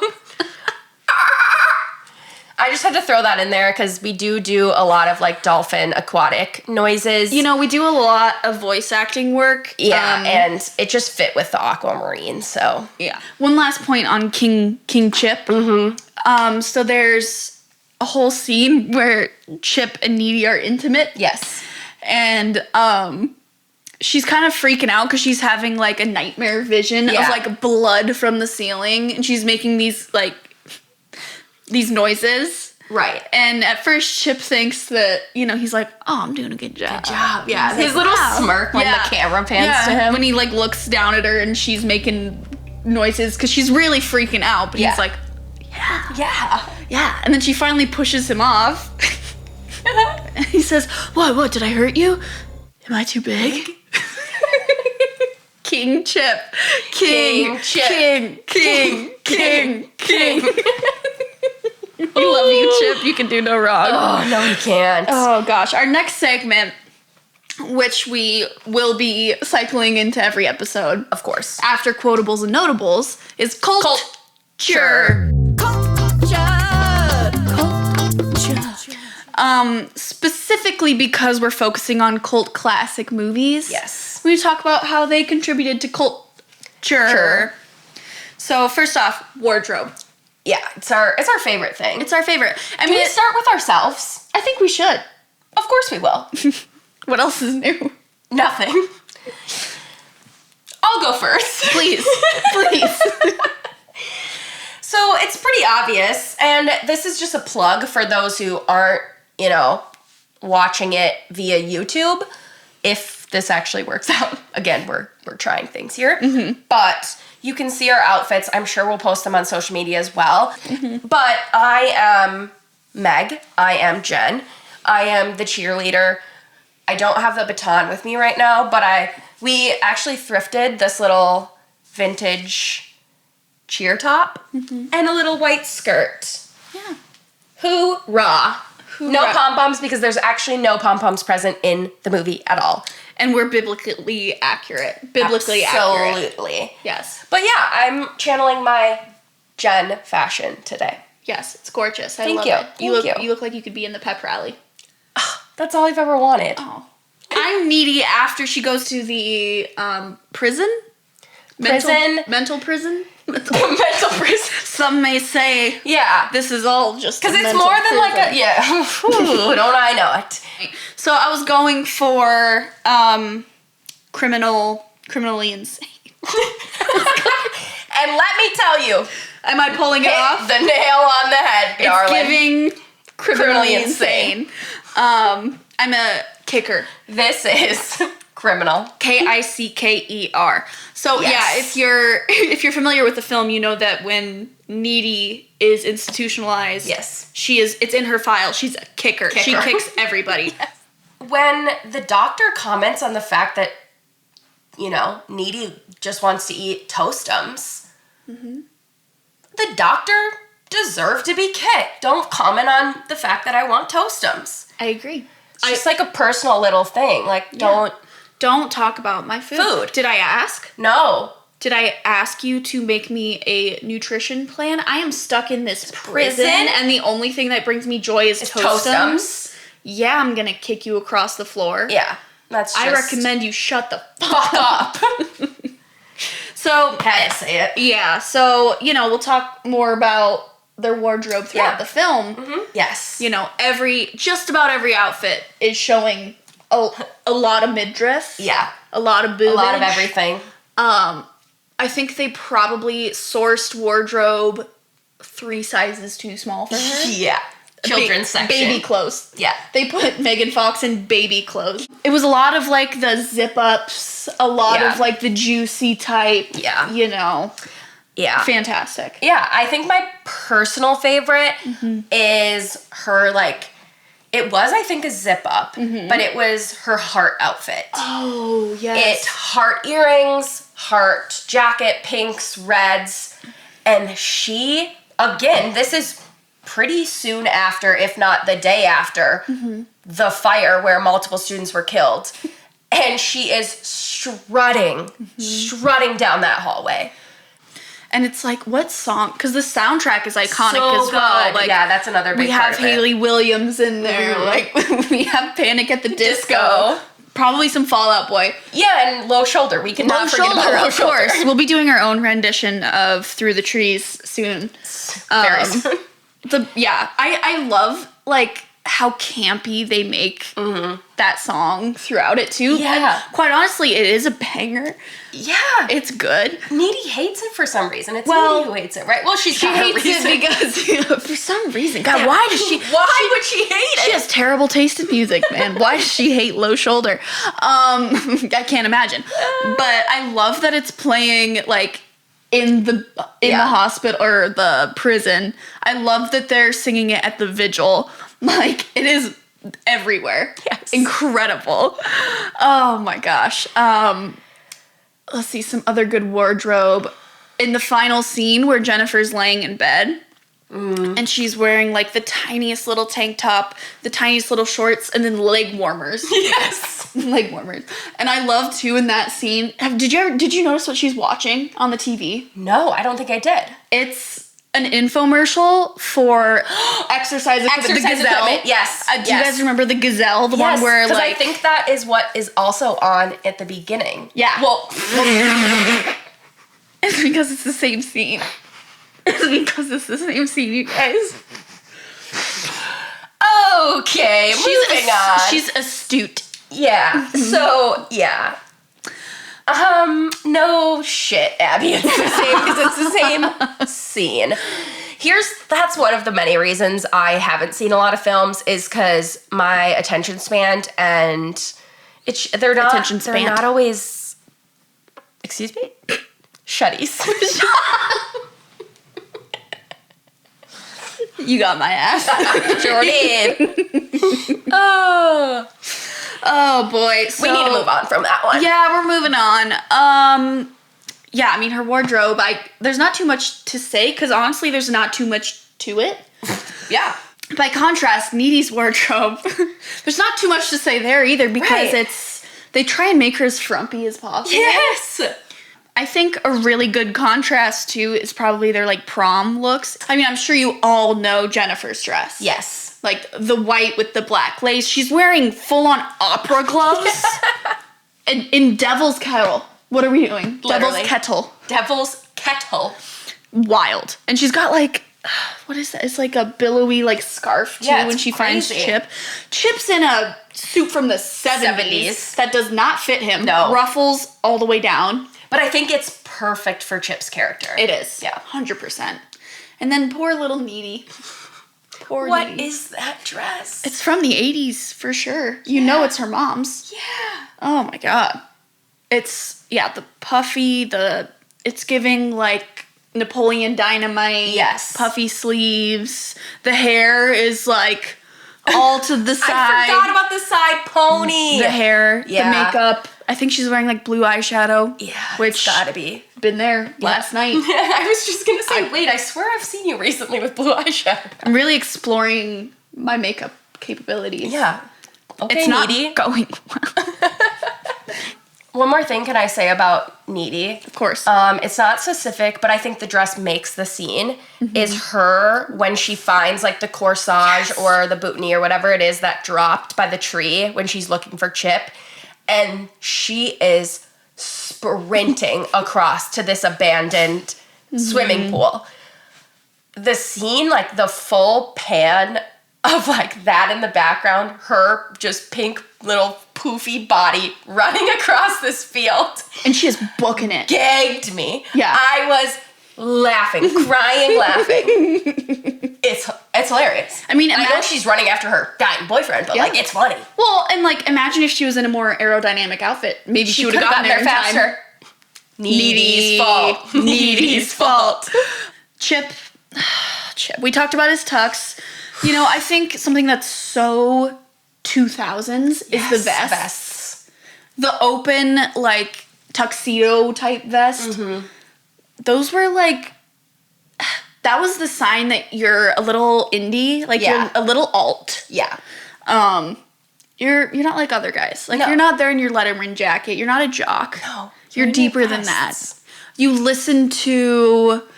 Speaker 2: I just had to throw that in there because we do a lot of like dolphin aquatic noises.
Speaker 1: You know, we do a lot of voice acting work.
Speaker 2: Yeah, and it just fit with the aquamarine, so.
Speaker 1: Yeah. One last point on King Chip.
Speaker 2: Mm-hmm.
Speaker 1: So there's a whole scene where Chip and Needy are intimate.
Speaker 2: Yes.
Speaker 1: And she's kind of freaking out because she's having like a nightmare vision of like blood from the ceiling, and she's making these like these noises.
Speaker 2: Right.
Speaker 1: And at first Chip thinks that, you know, he's like, oh, I'm doing a good job.
Speaker 2: Good job. Yeah.
Speaker 1: His
Speaker 2: little smirk when the camera pans to him.
Speaker 1: When he like looks down at her and she's making noises because she's really freaking out, but he's like, yeah. And then she finally pushes him off. And he says, what, did I hurt you? Am I too big? King Chip. King Chip. King. We love you, Chip. You can do no wrong.
Speaker 2: Oh, no, you can't.
Speaker 1: Oh, gosh. Our next segment, which we will be cycling into every episode,
Speaker 2: of course,
Speaker 1: after quotables and notables, is culture. Specifically because we're focusing on cult classic movies.
Speaker 2: Yes.
Speaker 1: We talk about how they contributed to culture. Sure. So first off, wardrobe.
Speaker 2: Yeah, it's our favorite thing.
Speaker 1: It's our favorite.
Speaker 2: Can we start with ourselves?
Speaker 1: I think we should.
Speaker 2: Of course we will.
Speaker 1: What else is new?
Speaker 2: Nothing. I'll go first.
Speaker 1: Please.
Speaker 2: So it's pretty obvious, and this is just a plug for those who aren't, you know, watching it via YouTube. If this actually works out, again, we're trying things here, but you can see our outfits. I'm sure we'll post them on social media as well. But I am Meg. I am Jen. I am the cheerleader. I don't have the baton with me right now, but we actually thrifted this little vintage cheer top and a little white skirt.
Speaker 1: Yeah.
Speaker 2: Hoorah. No pom-poms because there's actually no pom-poms present in the movie at all.
Speaker 1: And we're biblically accurate. Absolutely. Yes.
Speaker 2: But yeah, I'm channeling my Jen fashion today.
Speaker 1: Yes, it's gorgeous.
Speaker 2: Thank
Speaker 1: love
Speaker 2: you.
Speaker 1: it.
Speaker 2: Thank you.
Speaker 1: You look like you could be in the pep rally.
Speaker 2: That's all I've ever wanted.
Speaker 1: Oh. I'm Needy after she goes to the prison. Mental prison.
Speaker 2: Mental prison.
Speaker 1: Some may say,
Speaker 2: yeah,
Speaker 1: this is all just
Speaker 2: because it's more than like a Ooh, don't I know it?
Speaker 1: So I was going for criminally insane.
Speaker 2: And let me tell you,
Speaker 1: am I pulling it off?
Speaker 2: The nail on the head, darling.
Speaker 1: It's giving criminally insane. I'm a kicker.
Speaker 2: This is criminal.
Speaker 1: Kicker. So
Speaker 2: yes.
Speaker 1: Yeah, if you're familiar with the film, you know that when Needy is institutionalized,
Speaker 2: yes,
Speaker 1: it's in her file. She's a kicker. She kicks everybody.
Speaker 2: Yes. When the doctor comments on the fact that, you know, Needy just wants to eat Toastums, the doctor deserved to be kicked. Don't comment on the fact that I want Toastums.
Speaker 1: I agree.
Speaker 2: It's just like a personal little thing. Like,
Speaker 1: Don't talk about my food. Did I ask?
Speaker 2: No.
Speaker 1: Did I ask you to make me a nutrition plan? I am stuck in this prison and the only thing that brings me joy is Toastums. Yeah, I'm gonna kick you across the floor.
Speaker 2: Yeah, I
Speaker 1: recommend you shut the
Speaker 2: fuck up.
Speaker 1: So,
Speaker 2: had to say it.
Speaker 1: Yeah, so, you know, we'll talk more about their wardrobe throughout the film.
Speaker 2: Yes.
Speaker 1: You know, just about every outfit is showing a lot of midriff.
Speaker 2: Yeah.
Speaker 1: A lot of boobage.
Speaker 2: A lot of everything.
Speaker 1: I think they probably sourced wardrobe 3 sizes too small for her.
Speaker 2: Yeah. Children's section.
Speaker 1: Baby clothes.
Speaker 2: Yeah.
Speaker 1: They put Megan Fox in baby clothes. It was a lot of, like, the zip-ups, a lot of, like, the juicy type.
Speaker 2: Yeah.
Speaker 1: You know.
Speaker 2: Yeah.
Speaker 1: Fantastic.
Speaker 2: Yeah. I think my personal favorite is her, like, it was, I think, a zip-up, but it was her heart outfit.
Speaker 1: Oh, yes.
Speaker 2: Heart earrings, heart jacket, pinks, reds, and she, again, this is pretty soon after, if not the day after, the fire where multiple students were killed. And she is strutting down that hallway.
Speaker 1: And it's like, what song? Because the soundtrack is iconic as well.
Speaker 2: Good.
Speaker 1: Like,
Speaker 2: yeah, that's another big
Speaker 1: we
Speaker 2: part
Speaker 1: have
Speaker 2: of it.
Speaker 1: Haley Williams in there. Like, we have Panic at the Disco. Probably some Fall Out Boy.
Speaker 2: Yeah, and Low Shoulder. We cannot forget about Low
Speaker 1: of
Speaker 2: Shoulder.
Speaker 1: course. We'll be doing our own rendition of Through the Trees soon.
Speaker 2: Very soon.
Speaker 1: I love, like, how campy they make that song throughout it, too.
Speaker 2: Yeah.
Speaker 1: And quite honestly, it is a banger.
Speaker 2: Yeah.
Speaker 1: It's good.
Speaker 2: Needy hates it for some reason. It's
Speaker 1: Well,
Speaker 2: Needy who hates it, right? Well, she
Speaker 1: hates it because, for some reason, God, why does she...
Speaker 2: Why would she hate it?
Speaker 1: She has terrible taste in music, man. Why does she hate Low Shoulder? I can't imagine. But I love that it's playing, like, in the hospital or the prison. I love that they're singing it at the vigil. Like, it is everywhere.
Speaker 2: Yes.
Speaker 1: Incredible. Oh my gosh. Let's see some other good wardrobe. In the final scene where Jennifer's laying in bed and she's wearing, like, the tiniest little tank top, the tiniest little shorts, and then leg warmers.
Speaker 2: Yes.
Speaker 1: Leg warmers. And I love, too, in that scene. Did you notice what she's watching on the TV?
Speaker 2: No, I don't think I did.
Speaker 1: It's an infomercial for exercise equipment. The
Speaker 2: Exercise
Speaker 1: Gazelle.
Speaker 2: equipment, yes.
Speaker 1: Do you guys remember the Gazelle? The one where, like...
Speaker 2: I think that is what is also on at the beginning.
Speaker 1: Yeah.
Speaker 2: Well,
Speaker 1: it's because it's the same scene. It's because it's the same scene, you guys.
Speaker 2: okay, moving on.
Speaker 1: She's astute.
Speaker 2: Yeah. So, yeah. No shit, Abby. It's the same because it's the same scene. That's one of the many reasons I haven't seen a lot of films is because my attention span and they're not always. Excuse me? Shutties.
Speaker 1: You got my ass.
Speaker 2: Sure did.
Speaker 1: Oh boy. So,
Speaker 2: we need to move on from that one.
Speaker 1: Yeah, we're moving on. Yeah, I mean, her wardrobe, there's not too much to say, because honestly, there's not too much to it.
Speaker 2: Yeah.
Speaker 1: By contrast, Needy's wardrobe, there's not too much to say there either, because they try and make her as frumpy as possible.
Speaker 2: Yes!
Speaker 1: I think a really good contrast, too, is probably their, like, prom looks. I mean, I'm sure you all know Jennifer's dress.
Speaker 2: Yes.
Speaker 1: Like, the white with the black lace. She's wearing full-on opera gloves. in Devil's Kettle. What are we doing?
Speaker 2: Literally.
Speaker 1: Devil's Kettle.
Speaker 2: Kettle.
Speaker 1: Wild. And she's got, like, what is that? It's like a billowy, like, scarf, too, when she finds Chip. Chip's in a suit from the 70s. That does not fit him.
Speaker 2: No.
Speaker 1: Ruffles all the way down.
Speaker 2: But I think it's perfect for Chip's character.
Speaker 1: It is. Yeah. 100%. And then poor little Needy.
Speaker 2: What is that dress?
Speaker 1: It's from the 80s, for sure. You know it's her mom's.
Speaker 2: Yeah.
Speaker 1: Oh, my God. It's, the puffy, it's giving, like, Napoleon Dynamite.
Speaker 2: Yes.
Speaker 1: Puffy sleeves. The hair is, like, all to the side.
Speaker 2: I forgot about the side pony.
Speaker 1: The hair,
Speaker 2: Yeah.
Speaker 1: the makeup. I think she's wearing, like, blue eyeshadow.
Speaker 2: Yeah,
Speaker 1: which
Speaker 2: it's gotta be.
Speaker 1: Been there last night.
Speaker 2: I was just gonna say, wait, I swear I've seen you recently with blue eyeshadow.
Speaker 1: I'm really exploring my makeup capabilities.
Speaker 2: Yeah. Okay,
Speaker 1: it's not
Speaker 2: Needy.
Speaker 1: going well.
Speaker 2: One more thing can I say about Needy?
Speaker 1: Of course.
Speaker 2: It's not specific, but I think the dress makes the scene, is her when she finds, like, the corsage or the boutonniere or whatever it is that dropped by the tree when she's looking for Chip. And she is sprinting across to this abandoned swimming pool. The scene, like, the full pan of, like, that in the background, her just pink little poofy body running across this field.
Speaker 1: And she is booking it.
Speaker 2: Gagged me.
Speaker 1: Yeah.
Speaker 2: I was laughing, crying, laughing. It's hilarious.
Speaker 1: I mean,
Speaker 2: I know she's running after her dying boyfriend, but like, it's funny.
Speaker 1: Well, and like, imagine if she was in a more aerodynamic outfit. Maybe she would have gotten there in
Speaker 2: faster.
Speaker 1: time.
Speaker 2: Needy's fault.
Speaker 1: Needy's fault. Chip. We talked about his tux. You know, I think something that's so 2000s is the
Speaker 2: vests.
Speaker 1: The open, like, tuxedo type vest. Mm-hmm. Those were like, that was the sign that you're a little indie, like you're a little alt.
Speaker 2: Yeah.
Speaker 1: You're not like other guys. Like, you're not there in your Letterman jacket. You're not a jock.
Speaker 2: No.
Speaker 1: You're deeper than that. You listen to, what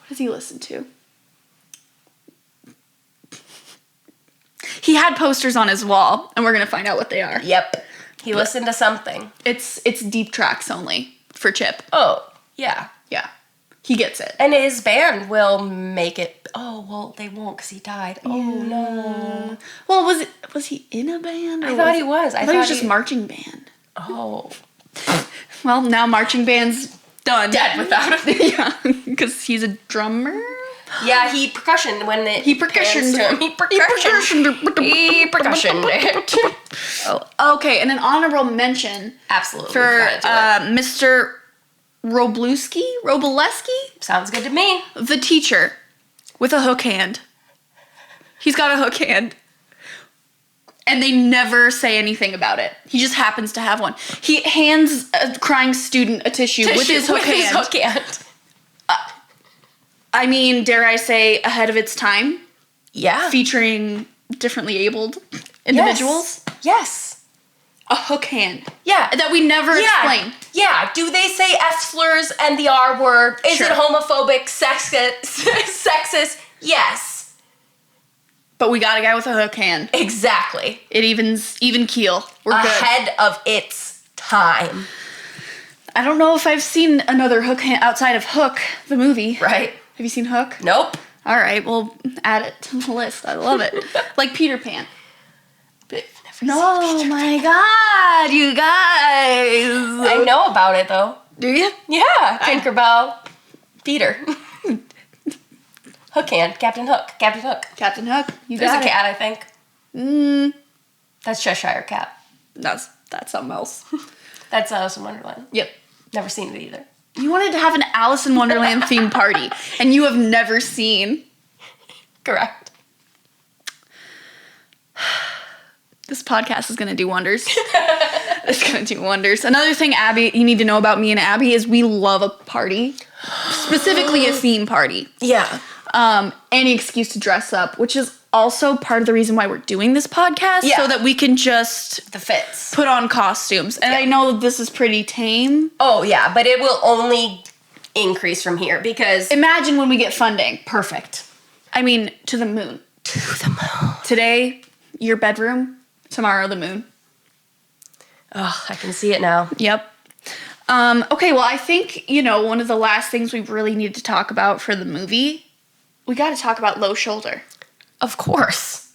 Speaker 1: does he listen to? He had posters on his wall, and we're gonna find out what they are.
Speaker 2: Yep. He listened to something.
Speaker 1: It's deep tracks only for Chip.
Speaker 2: Oh, yeah.
Speaker 1: Yeah. He gets it.
Speaker 2: And his band will make it. Oh, well, they won't because he died. Oh, no.
Speaker 1: Well, was he in a band?
Speaker 2: I thought he was.
Speaker 1: I thought he was just marching band.
Speaker 2: Oh.
Speaker 1: Well, now marching band's done.
Speaker 2: Dead without him.
Speaker 1: Yeah, because he's a drummer.
Speaker 2: Yeah, he percussioned when it
Speaker 1: He percussioned.
Speaker 2: to him. He percussioned it.
Speaker 1: Oh, okay, and an honorable mention.
Speaker 2: Absolutely.
Speaker 1: For Mr. Robleski?
Speaker 2: Sounds good to me.
Speaker 1: The teacher with a hook hand. He's got a hook hand. And they never say anything about it. He just happens to have one. He hands a crying student a tissue with his hook hand. I mean, dare I say, ahead of its time?
Speaker 2: Yeah.
Speaker 1: Featuring differently abled individuals?
Speaker 2: Yes.
Speaker 1: A hook hand.
Speaker 2: Yeah.
Speaker 1: That we never explain.
Speaker 2: Yeah. Do they say S slurs and the R word? Is it homophobic, sexist? Yes.
Speaker 1: But we got a guy with a hook hand.
Speaker 2: Exactly.
Speaker 1: It even keel. We're
Speaker 2: ahead of its time.
Speaker 1: I don't know if I've seen another hook hand outside of Hook, the movie.
Speaker 2: Right.
Speaker 1: Have you seen Hook?
Speaker 2: Nope.
Speaker 1: All right, well, add it to the list. I love it. Like Peter Pan. No, my God, you guys.
Speaker 2: I know about it, though.
Speaker 1: Do you?
Speaker 2: Yeah. Tinkerbell. Peter. Hook hand. Captain Hook.
Speaker 1: Captain Hook.
Speaker 2: There's a cat, I think. That's Cheshire Cat.
Speaker 1: That's something else.
Speaker 2: That's Alice in Wonderland.
Speaker 1: Yep.
Speaker 2: Never seen it either.
Speaker 1: You wanted to have an Alice in Wonderland themed party, and you have never seen.
Speaker 2: Correct.
Speaker 1: This podcast is going to do wonders. It's going to do wonders. Another thing, Abby, you need to know about me and Abby is we love a party. Specifically a theme party.
Speaker 2: Yeah.
Speaker 1: Any excuse to dress up, which is also part of the reason why we're doing this podcast, so that we can just
Speaker 2: the fits
Speaker 1: put on costumes. And I know this is pretty tame.
Speaker 2: Oh yeah, but it will only increase from here because
Speaker 1: imagine when we get funding.
Speaker 2: Perfect.
Speaker 1: I mean, to the moon.
Speaker 2: To the moon.
Speaker 1: Today, your bedroom. Tomorrow, the moon.
Speaker 2: Oh, I can see it now.
Speaker 1: Yep. Okay, well, I think, one of the last things we really need to talk about for the movie, we got to talk about Low Shoulder.
Speaker 2: Of course.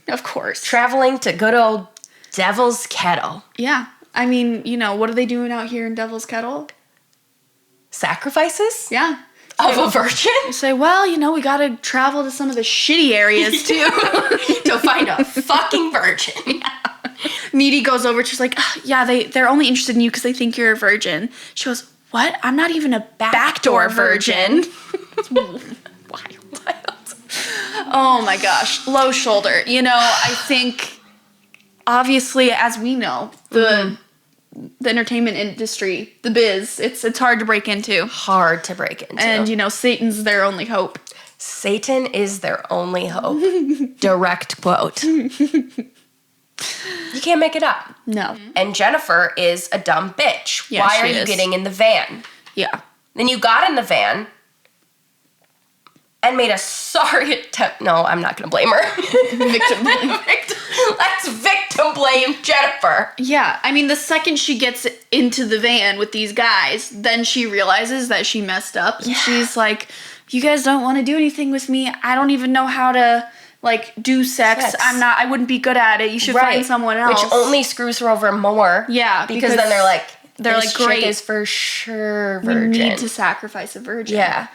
Speaker 1: Of course.
Speaker 2: Traveling to good old Devil's Kettle.
Speaker 1: Yeah. I mean, what are they doing out here in Devil's Kettle?
Speaker 2: Sacrifices?
Speaker 1: Yeah.
Speaker 2: Of a virgin?
Speaker 1: You say, well, we got to travel to some of the shitty areas, too.
Speaker 2: To find a fucking virgin.
Speaker 1: Yeah. Needy goes over, she's like, yeah, they're only interested in you because they think you're a virgin. She goes, what? I'm not even a backdoor virgin. It's wild. Oh my gosh. Low Shoulder. I think, obviously, as we know, the entertainment industry, the biz, it's hard to break into.
Speaker 2: Hard to break into.
Speaker 1: And, Satan's their only hope.
Speaker 2: Satan is their only hope. Direct quote. You can't make it up.
Speaker 1: No.
Speaker 2: And Jennifer is a dumb bitch.
Speaker 1: Yeah,
Speaker 2: Why are
Speaker 1: she
Speaker 2: you
Speaker 1: is.
Speaker 2: getting in the van?
Speaker 1: Yeah.
Speaker 2: Then you got in the van and made a sorry attempt. No, I'm not going to blame her.
Speaker 1: Victim blame.
Speaker 2: Let's victim blame Jennifer.
Speaker 1: Yeah. I mean, the second she gets into the van with these guys, then she realizes that she messed up. And she's like, you guys don't want to do anything with me. I don't even know how to like do sex. I wouldn't be good at it. You should find someone else.
Speaker 2: Which only screws her over more.
Speaker 1: Yeah,
Speaker 2: because then they're like,
Speaker 1: great,
Speaker 2: chick is for sure virgin.
Speaker 1: We need to sacrifice a virgin.
Speaker 2: Yeah.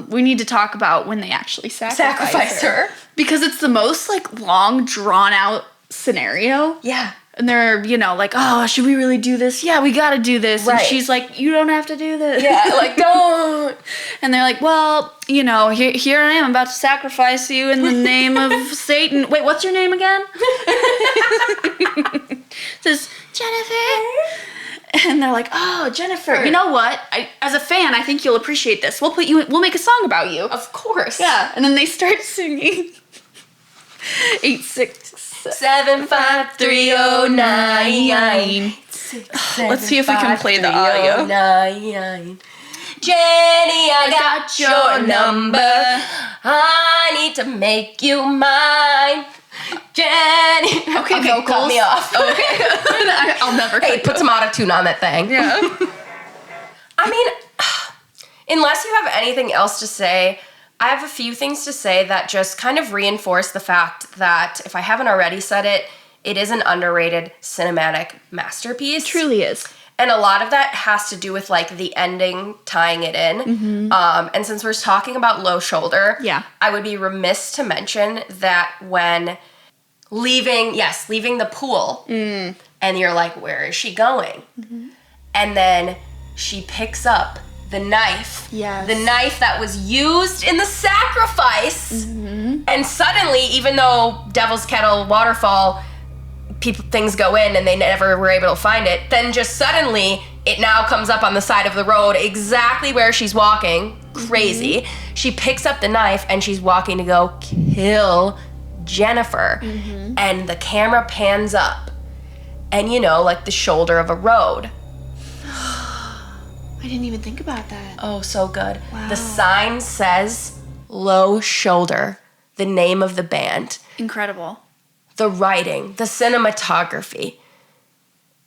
Speaker 1: We need to talk about when they actually sacrifice
Speaker 2: her.
Speaker 1: Because it's the most, like, long, drawn-out scenario.
Speaker 2: Yeah.
Speaker 1: And they're, like, oh, should we really do this? Yeah, we gotta do this.
Speaker 2: Right.
Speaker 1: And she's like, you don't have to do this.
Speaker 2: Yeah, like, don't.
Speaker 1: And they're like, well, here I am about to sacrifice you in the name of Satan. Wait, what's your name again? It says, Jennifer. And they're like, oh, Jennifer. You know what? As a fan, I think you'll appreciate this. We'll make a song about you.
Speaker 2: Of course.
Speaker 1: Yeah. And then they start singing. 8675309. Let's see if we can play the audio.
Speaker 2: Jenny, I got your number. I need to make you mine. Jenny.
Speaker 1: Okay, vocals.
Speaker 2: Cut me off.
Speaker 1: Okay. I'll never cut.
Speaker 2: Hey, put some auto-tune on that thing.
Speaker 1: Yeah.
Speaker 2: I mean, unless you have anything else to say, I have a few things to say that just kind of reinforce the fact that, if I haven't already said it, it is an underrated cinematic masterpiece.
Speaker 1: It truly is.
Speaker 2: And a lot of that has to do with, like, the ending tying it in. Mm-hmm. And since we're talking about Low Shoulder, I would be remiss to mention that when leaving the pool, and you're like, where is she going? Mm-hmm. And then she picks up the knife. Yes. The knife that was used in the sacrifice. Mm-hmm. And suddenly, even though Devil's Kettle Waterfall, things go in and they never were able to find it, then just suddenly it now comes up on the side of the road exactly where she's walking. Crazy. Mm-hmm. She picks up the knife and she's walking to go kill Jennifer. Mm-hmm. And the camera pans up and, like the shoulder of a road.
Speaker 1: I didn't even think about that.
Speaker 2: Oh, so good. Wow. The sign says Low Shoulder, the name of the band.
Speaker 1: Incredible. The
Speaker 2: writing, the cinematography.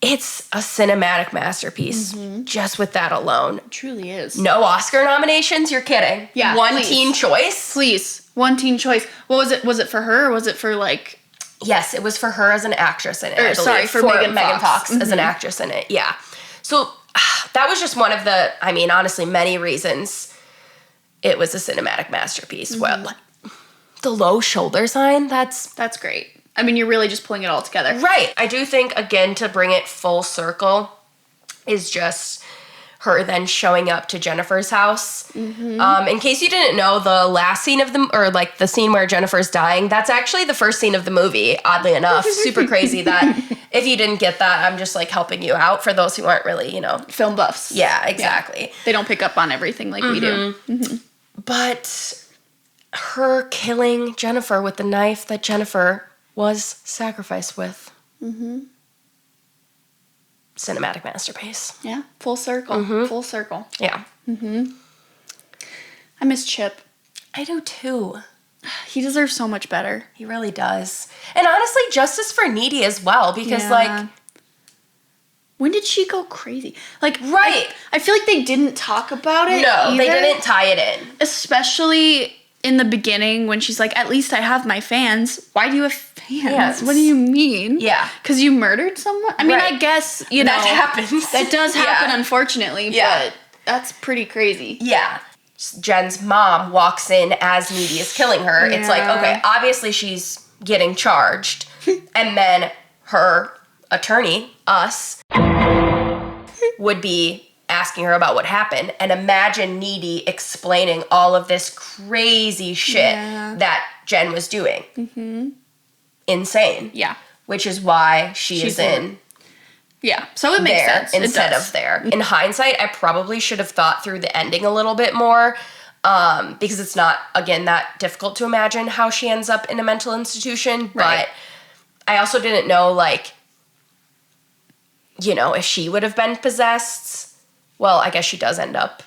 Speaker 2: It's a cinematic masterpiece, just with that alone.
Speaker 1: It truly is.
Speaker 2: No Oscar nominations? You're kidding.
Speaker 1: Yeah,
Speaker 2: One Teen Choice?
Speaker 1: Please. One Teen Choice. What was it? Was it for her or was it for, like...
Speaker 2: Yes, it was for her as an actress in it, I believe.
Speaker 1: Sorry, for Megan Fox
Speaker 2: as an actress in it, yeah. So that was just one of the, honestly, many reasons it was a cinematic masterpiece. Mm-hmm. Well, the Low Shoulder sign, that's
Speaker 1: great. You're really just pulling it all together.
Speaker 2: Right. I do think, again, to bring it full circle is just her then showing up to Jennifer's house. Mm-hmm. In case you didn't know, the last scene of the scene where Jennifer's dying, that's actually the first scene of the movie, oddly enough. Super crazy that if you didn't get that, I'm just helping you out for those who aren't really,
Speaker 1: film buffs.
Speaker 2: Yeah, exactly.
Speaker 1: Yeah. They don't pick up on everything like we do. Mm-hmm.
Speaker 2: But her killing Jennifer with the knife that Jennifer was sacrificed with. Mm-hmm. Cinematic masterpiece.
Speaker 1: Yeah, full circle. Mm-hmm. Full circle.
Speaker 2: Yeah.
Speaker 1: Mm-hmm. I miss Chip.
Speaker 2: I do too.
Speaker 1: He deserves so much better.
Speaker 2: He really does. And honestly, justice for Needy as well, because
Speaker 1: when did she go crazy?
Speaker 2: Right.
Speaker 1: I feel like they didn't talk about it.
Speaker 2: No,
Speaker 1: either.
Speaker 2: They didn't tie it in.
Speaker 1: Especially in the beginning when she's like, at least I have my fans. Why do you have fans? What do you mean?
Speaker 2: Yeah.
Speaker 1: Because you murdered someone? I guess,
Speaker 2: that happens.
Speaker 1: That does happen, unfortunately, but that's pretty crazy.
Speaker 2: Yeah. Jen's mom walks in as Needy is killing her. Yeah. It's like, okay, obviously she's getting charged. And then her attorney, us, would be asking her about what happened, and imagine Needy explaining all of this crazy shit that Jen was doing. Mm-hmm. Insane.
Speaker 1: Yeah.
Speaker 2: Which is why she's in.
Speaker 1: Yeah. So it makes sense.
Speaker 2: Instead of there. In hindsight, I probably should have thought through the ending a little bit more, because it's not, again, that difficult to imagine how she ends up in a mental institution. Right. But I also didn't know, if she would have been possessed. Well, I guess she does end up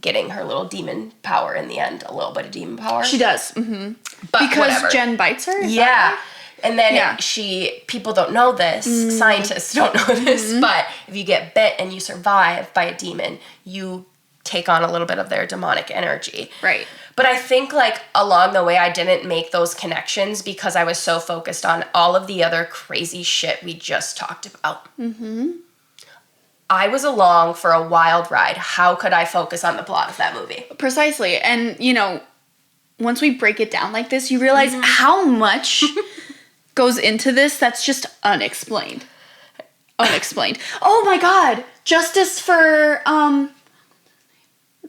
Speaker 2: getting her little demon power in the end, a little bit of demon power.
Speaker 1: She does. Mm-hmm.
Speaker 2: But
Speaker 1: because
Speaker 2: whatever.
Speaker 1: Jen bites her?
Speaker 2: Yeah. And then people don't know this, scientists don't know this, but if you get bit and you survive by a demon, you take on a little bit of their demonic energy.
Speaker 1: Right.
Speaker 2: But I think, like, along the way, I didn't make those connections because I was so focused on all of the other crazy shit we just talked about. Mm-hmm. I was along for a wild ride. How could I focus on the plot of that movie?
Speaker 1: Precisely. And, you know, once we break it down like this, you realize how much goes into this that's just unexplained. Unexplained. Oh my God! Justice for,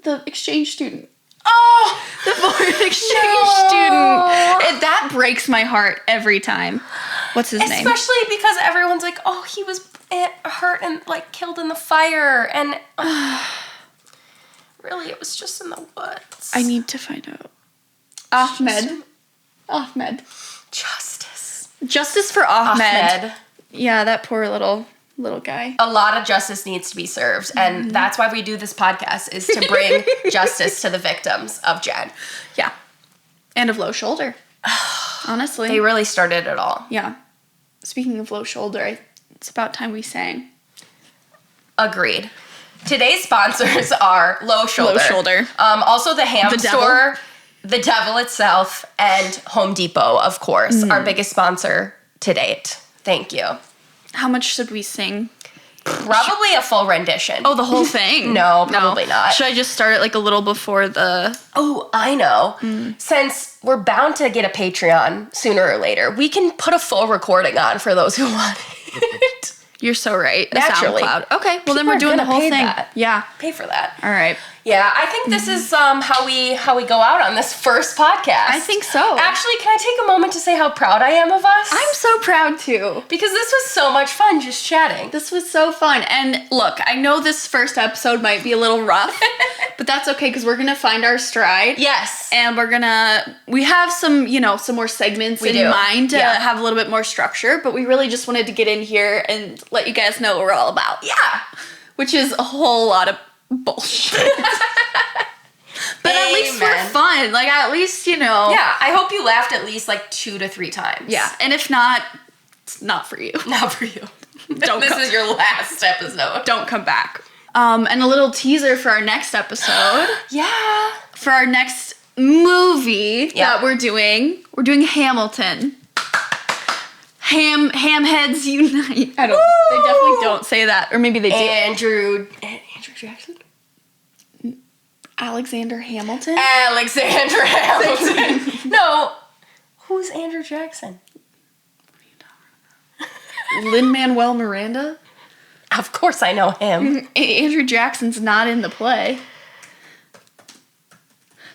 Speaker 1: the exchange student.
Speaker 2: Oh!
Speaker 1: The foreign exchange student. That breaks my heart every time. What's his name?
Speaker 2: Especially because everyone's like, oh, he was hurt and, like, killed in the fire. And really, it was just in the woods.
Speaker 1: I need to find out. Ahmed. Justice for Ahmed. Yeah, that poor little guy.
Speaker 2: A lot of justice needs to be served, and that's why we do this podcast, is to bring justice to the victims of Jen.
Speaker 1: Yeah. And of Low Shoulder. Honestly.
Speaker 2: They really started it all.
Speaker 1: Yeah. Speaking of Low Shoulder, it's about time we sang.
Speaker 2: Agreed. Today's sponsors are Low Shoulder.
Speaker 1: Low Shoulder.
Speaker 2: Also the ham
Speaker 1: The
Speaker 2: store, The Devil itself, and Home Depot, of course, our biggest sponsor to date. Thank you.
Speaker 1: How much should we sing?
Speaker 2: Probably a full rendition.
Speaker 1: Oh, the whole thing?
Speaker 2: No, probably not.
Speaker 1: Should I just start it like a little before the...
Speaker 2: Oh, I know. Since we're bound to get a Patreon sooner or later, we can put a full recording on for those who want it.
Speaker 1: You're so right. A
Speaker 2: Naturally.
Speaker 1: SoundCloud. Okay, well then
Speaker 2: People
Speaker 1: we're
Speaker 2: are
Speaker 1: doing the
Speaker 2: gonna
Speaker 1: whole
Speaker 2: pay
Speaker 1: thing.
Speaker 2: that.
Speaker 1: Yeah.
Speaker 2: Pay for that.
Speaker 1: All right.
Speaker 2: Yeah, I think this is how we go out on this first podcast.
Speaker 1: I think so.
Speaker 2: Actually, can I take a moment to say how proud I am of us?
Speaker 1: I'm so proud too.
Speaker 2: Because this was so much fun just chatting.
Speaker 1: This was so fun. And look, I know this first episode might be a little rough, but that's okay because we're going to find our stride.
Speaker 2: Yes.
Speaker 1: And we have some more segments in mind to have a little bit more structure, but we really just wanted to get in here and let you guys know what we're all about.
Speaker 2: Yeah.
Speaker 1: Which is a whole lot of bullshit. But at least we're fun. Like, at least,
Speaker 2: Yeah, I hope you laughed at least like 2 to 3 times.
Speaker 1: Yeah, and if not, it's not for you.
Speaker 2: Not for you.
Speaker 1: This
Speaker 2: is your last episode.
Speaker 1: Don't come back. And a little teaser for our next episode.
Speaker 2: Yeah.
Speaker 1: For our next movie that we're doing Hamilton. Hamheads unite. I don't. They definitely don't say that, or maybe they do.
Speaker 2: Andrew Jackson.
Speaker 1: Alexander Hamilton.
Speaker 2: Alexander Hamilton. No, who's Andrew Jackson?
Speaker 1: Lin-Manuel Miranda.
Speaker 2: Of course, I know him.
Speaker 1: Andrew Jackson's not in the play.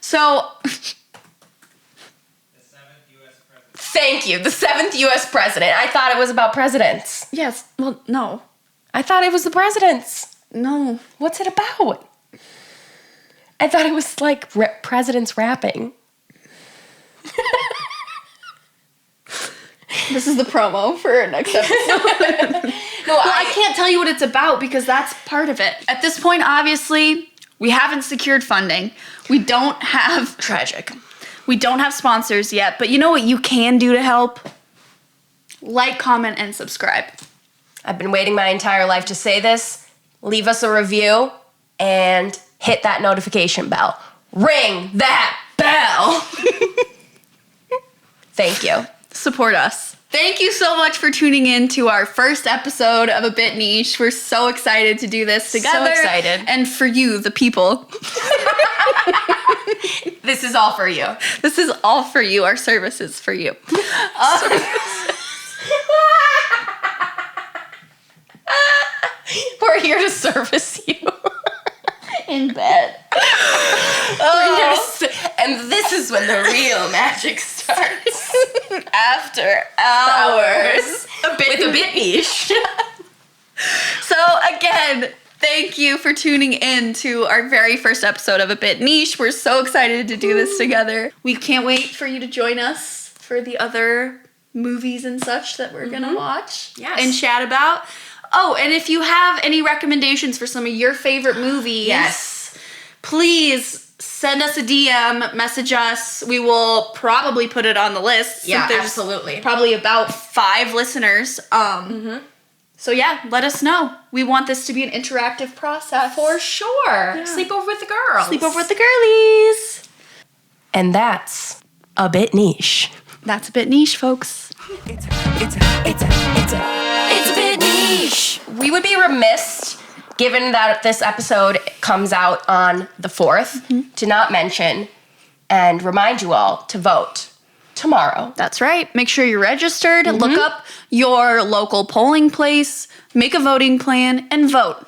Speaker 1: So.
Speaker 2: Thank you. The 7th U.S. president. I thought it was about presidents.
Speaker 1: Yes. Well, no.
Speaker 2: I thought it was the presidents.
Speaker 1: No.
Speaker 2: What's it about? I thought it was like presidents rapping.
Speaker 1: This is the promo for our next episode. I can't tell you what it's about because that's part of it. At this point, obviously, we haven't secured funding. We don't have...
Speaker 2: Tragic.
Speaker 1: We don't have sponsors yet, but you know what you can do to help? Like, comment, and subscribe.
Speaker 2: I've been waiting my entire life to say this. Leave us a review and hit that notification bell. Ring that bell. Thank you.
Speaker 1: Support us. Thank you so much for tuning in to our first episode of A Bit Niche. We're so excited to do this together.
Speaker 2: So excited.
Speaker 1: And for you, the people.
Speaker 2: This is all for you.
Speaker 1: This is all for you. Our service is for you.
Speaker 2: We're here to service you.
Speaker 1: In bed.
Speaker 2: And this is when the real magic starts.
Speaker 1: After hours.
Speaker 2: With a bit niche.
Speaker 1: So again, thank you for tuning in to our very first episode of A Bit Niche. We're so excited to do this together. We can't wait for you to join us for the other movies and such that we're gonna watch and chat about. Oh, and if you have any recommendations for some of your favorite movies, please send us a DM, message us. We will probably put it on the list.
Speaker 2: Yeah,
Speaker 1: there's
Speaker 2: absolutely.
Speaker 1: Probably about 5 listeners. So yeah, let us know. We want this to be an interactive process.
Speaker 2: For sure.
Speaker 1: Yeah.
Speaker 2: Sleep over with the girls.
Speaker 1: Sleep over with the girlies.
Speaker 2: And that's a bit niche.
Speaker 1: That's a bit niche, folks.
Speaker 2: It's a bit niche. We would be remiss, given that this episode comes out on the 4th, to not mention and remind you all to vote tomorrow.
Speaker 1: That's right. Make sure you're registered. Look up your local polling place, make a voting plan, and vote.